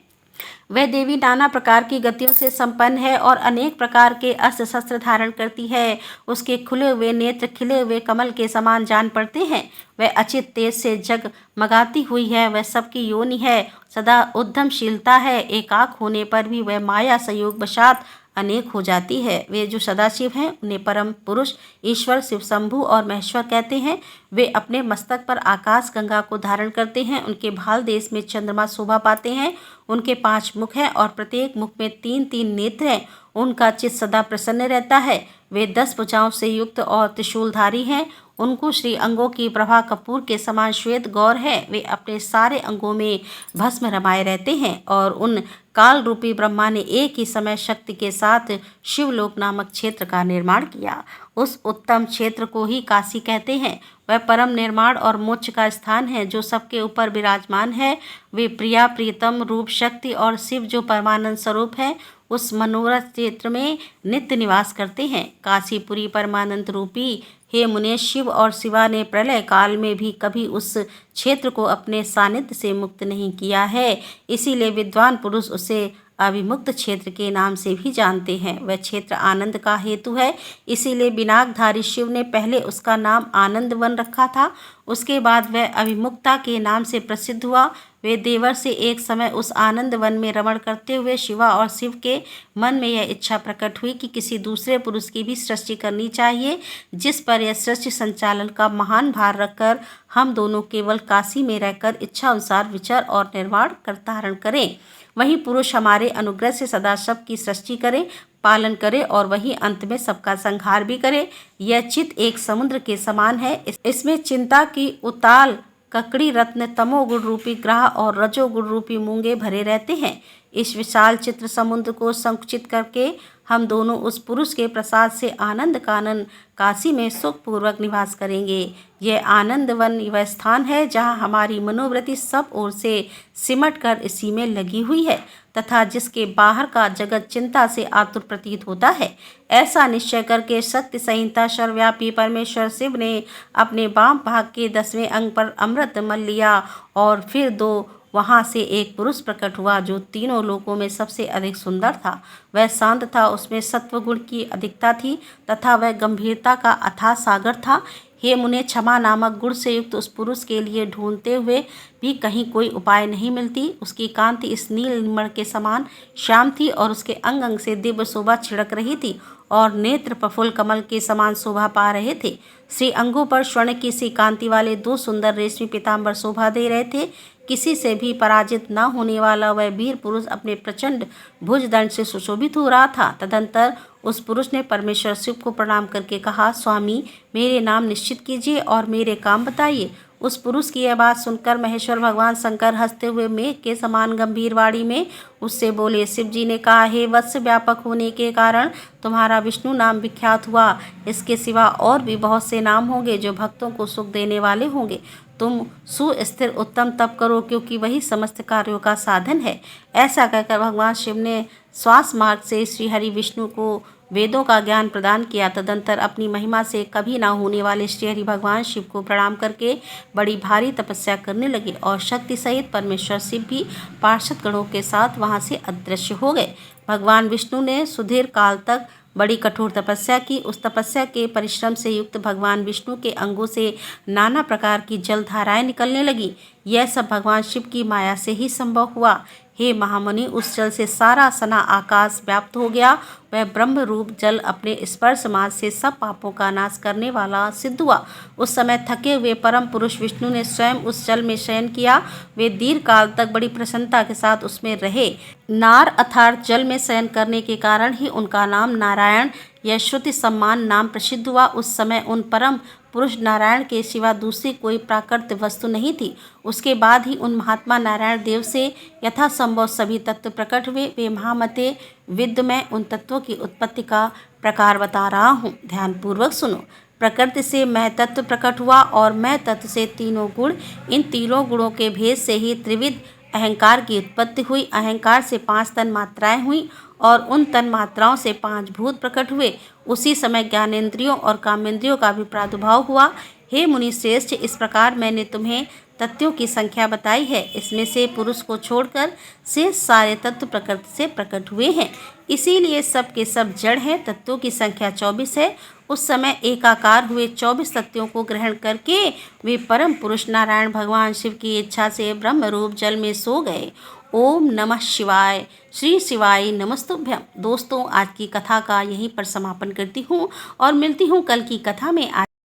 वह देवी नाना प्रकार की गतियों से संपन्न है और अनेक प्रकार के अस्त्र शस्त्र धारण करती है। उसके खुले हुए नेत्र खिले हुए कमल के समान जान पड़ते हैं। वह अचित तेज से जगमगाती हुई है। वह सबकी योनि है, सदा उद्यमशीलता है। एक आँख होने पर भी वह माया संयोग वशात अनेक हो जाती है। वे जो सदाशिव हैं उन्हें परम पुरुष, ईश्वर, शिव शंभु और महेश्वर कहते हैं। वे अपने मस्तक पर आकाश गंगा को धारण करते हैं। उनके भाल देश में चंद्रमा शोभा पाते हैं। उनके 5 मुख हैं और प्रत्येक मुख में 3-3 नेत्र हैं। उनका चित्त सदा प्रसन्न रहता है। वे 10 भुजाओं से युक्त और त्रिशूलधारी हैं। उनको श्री अंगों की प्रभा कपूर के समान श्वेत गौर है। वे अपने सारे अंगों में भस्म रमाए रहते हैं और उन काल रूपी ब्रह्मा ने एक ही समय शक्ति के साथ शिवलोक नामक क्षेत्र का निर्माण किया। उस उत्तम क्षेत्र को ही काशी कहते हैं। वह परम निर्माण और मोक्ष का स्थान है जो सबके ऊपर विराजमान है। वे प्रिया, प्रियतम, रूप, शक्ति और शिव जो परमानंद स्वरूप है उस मनोरथ क्षेत्र में नित्य निवास करते हैं। काशीपुरी परमानंद रूपी हे मुने, शिव और शिवा ने प्रलय काल में भी कभी उस क्षेत्र को अपने सानिध्य से मुक्त नहीं किया है। इसीलिए विद्वान पुरुष उसे अविमुक्त क्षेत्र के नाम से भी जानते हैं। वह क्षेत्र आनंद का हेतु है। इसीलिए बिनाकधारी शिव ने पहले उसका नाम आनंद वन रखा था। उसके बाद वह अविमुक्ता के नाम से प्रसिद्ध हुआ। वे देवर से एक समय उस आनंद वन में रमण करते हुए शिवा और शिव के मन में यह इच्छा प्रकट हुई कि किसी दूसरे पुरुष की भी सृष्टि करनी चाहिए, जिस पर यह सृष्टि संचालन का महान भार रखकर हम दोनों केवल काशी में रहकर इच्छा अनुसार विचार और निर्माण कर धारण करें। वही पुरुष हमारे अनुग्रह से सदा सबकी सृष्टि करे, पालन करे और वही अंत में सबका संहार भी करे। यह चित्त एक समुद्र के समान है। इसमें चिंता की उताल ककड़ी रत्न तमोगुण रूपी ग्रह और रजोगुण रूपी मूंगे भरे रहते हैं। इस विशाल चित्र समुद्र को संकुचित करके हम दोनों उस पुरुष के प्रसाद से आनंद कानन काशी में सुखपूर्वक निवास करेंगे। यह आनंद वन वह स्थान है जहाँ हमारी मनोवृत्ति सब ओर से सिमट कर इसी में लगी हुई है तथा जिसके बाहर का जगत चिंता से आतुर प्रतीत होता है। ऐसा निश्चय करके शक्ति संहिता सर्वव्यापी परमेश्वर शिव ने अपने वाम भाग के 10वें अंग पर अमृत मल लिया और फिर 2 वहाँ से एक पुरुष प्रकट हुआ जो तीनों लोकों में सबसे अधिक सुंदर था। वह शांत था, उसमें सत्वगुण की अधिकता थी तथा वह गंभीरता का अथाह सागर था। हे मुने, क्षमा नामक गुण से युक्त उस पुरुष के लिए ढूंढते हुए भी कहीं कोई उपाय नहीं मिलती। उसकी कांति इस नील मण के समान श्याम थी और उसके अंग अंग से दिव्य शोभा छिड़क रही थी और नेत्र प्रफुल्ल कमल के समान शोभा पा रहे थे। श्री अंगों पर स्वर्ण की सी कांति वाले 2 सुंदर रेशमी पीताम्बर शोभा दे रहे थे। किसी से भी पराजित न होने वाला वह वीर पुरुष अपने प्रचंड भुजदंड से सुशोभित हो रहा था। तदंतर उस पुरुष ने परमेश्वर शिव को प्रणाम करके कहा, स्वामी, मेरे नाम निश्चित कीजिए और मेरे काम बताइए। उस पुरुष की यह बात सुनकर महेश्वर भगवान शंकर हंसते हुए मेघ के समान गंभीर वाणी में उससे बोले। शिव जी ने कहा, हे वत्स, व्यापक होने के कारण तुम्हारा विष्णु नाम विख्यात हुआ। इसके सिवा और भी बहुत से नाम होंगे जो भक्तों को सुख देने वाले होंगे। तुम सुस्थिर उत्तम तप करो क्योंकि वही समस्त कार्यों का साधन है। ऐसा कहकर भगवान शिव ने श्वास मार्ग से श्री हरि विष्णु को वेदों का ज्ञान प्रदान किया। तदंतर अपनी महिमा से कभी ना होने वाले श्री हरि भगवान शिव को प्रणाम करके बड़ी भारी तपस्या करने लगे और शक्ति सहित परमेश्वर शिव भी पार्षद गणों के साथ वहां से अदृश्य हो गए। भगवान विष्णु ने सुदीर्घ काल तक बड़ी कठोर तपस्या की। उस तपस्या के परिश्रम से युक्त भगवान विष्णु के अंगों से नाना प्रकार की जलधाराएं निकलने लगी। यह सब भगवान शिव की माया से ही संभव हुआ। हे महामुनि, उस जल से सारा सना आकाश व्याप्त हो गया। वह ब्रह्म रूप जल अपने स्पर्श मात्र से सब पापों का नाश करने वाला सिद्ध हुआ। उस समय थके हुए परम पुरुष विष्णु ने स्वयं उस जल में शयन किया। वे दीर्घ काल तक बड़ी प्रसन्नता के साथ उसमें रहे। नार अर्थात जल में शयन करने के कारण ही उनका नाम नारायण, यह श्रुति सम्मान नाम प्रसिद्ध हुआ। उस समय उन परम पुरुष नारायण के सिवा दूसरी कोई प्राकृत वस्तु नहीं थी। उसके बाद ही उन महात्मा नारायण देव से यथासंभव सभी तत्व प्रकट हुए। वे महामते विद्य, मैं उन तत्वों की उत्पत्ति का प्रकार बता रहा हूँ, ध्यानपूर्वक सुनो। प्रकृति से मैं तत्व प्रकट हुआ और मैं तत्व से तीनों गुण। इन तीनों गुणों के भेद से ही त्रिविध अहंकार की उत्पत्ति हुई। अहंकार से 5 तन मात्राएं हुई और उन तन मात्राओं से 5 भूत प्रकट हुए। उसी समय ज्ञानेंद्रियों और कामेंद्रियों का भी प्रादुर्भाव हुआ। हे मुनि श्रेष्ठ, इस प्रकार मैंने तुम्हें तत्वों की संख्या बताई है। इसमें से पुरुष को छोड़कर शेष सारे तत्व प्रकृति से प्रकट हुए हैं, इसीलिए सब के सब जड़ हैं। तत्वों की संख्या 24 है। उस समय एकाकार हुए 24 तत्वों को ग्रहण करके वे परम पुरुष नारायण भगवान शिव की इच्छा से ब्रह्म रूप जल में सो गए। ओम नमः शिवाय। श्री शिवाय नमस्तुभ्यम। दोस्तों, आज की कथा का यहीं पर समापन करती हूँ और मिलती हूँ कल की कथा में।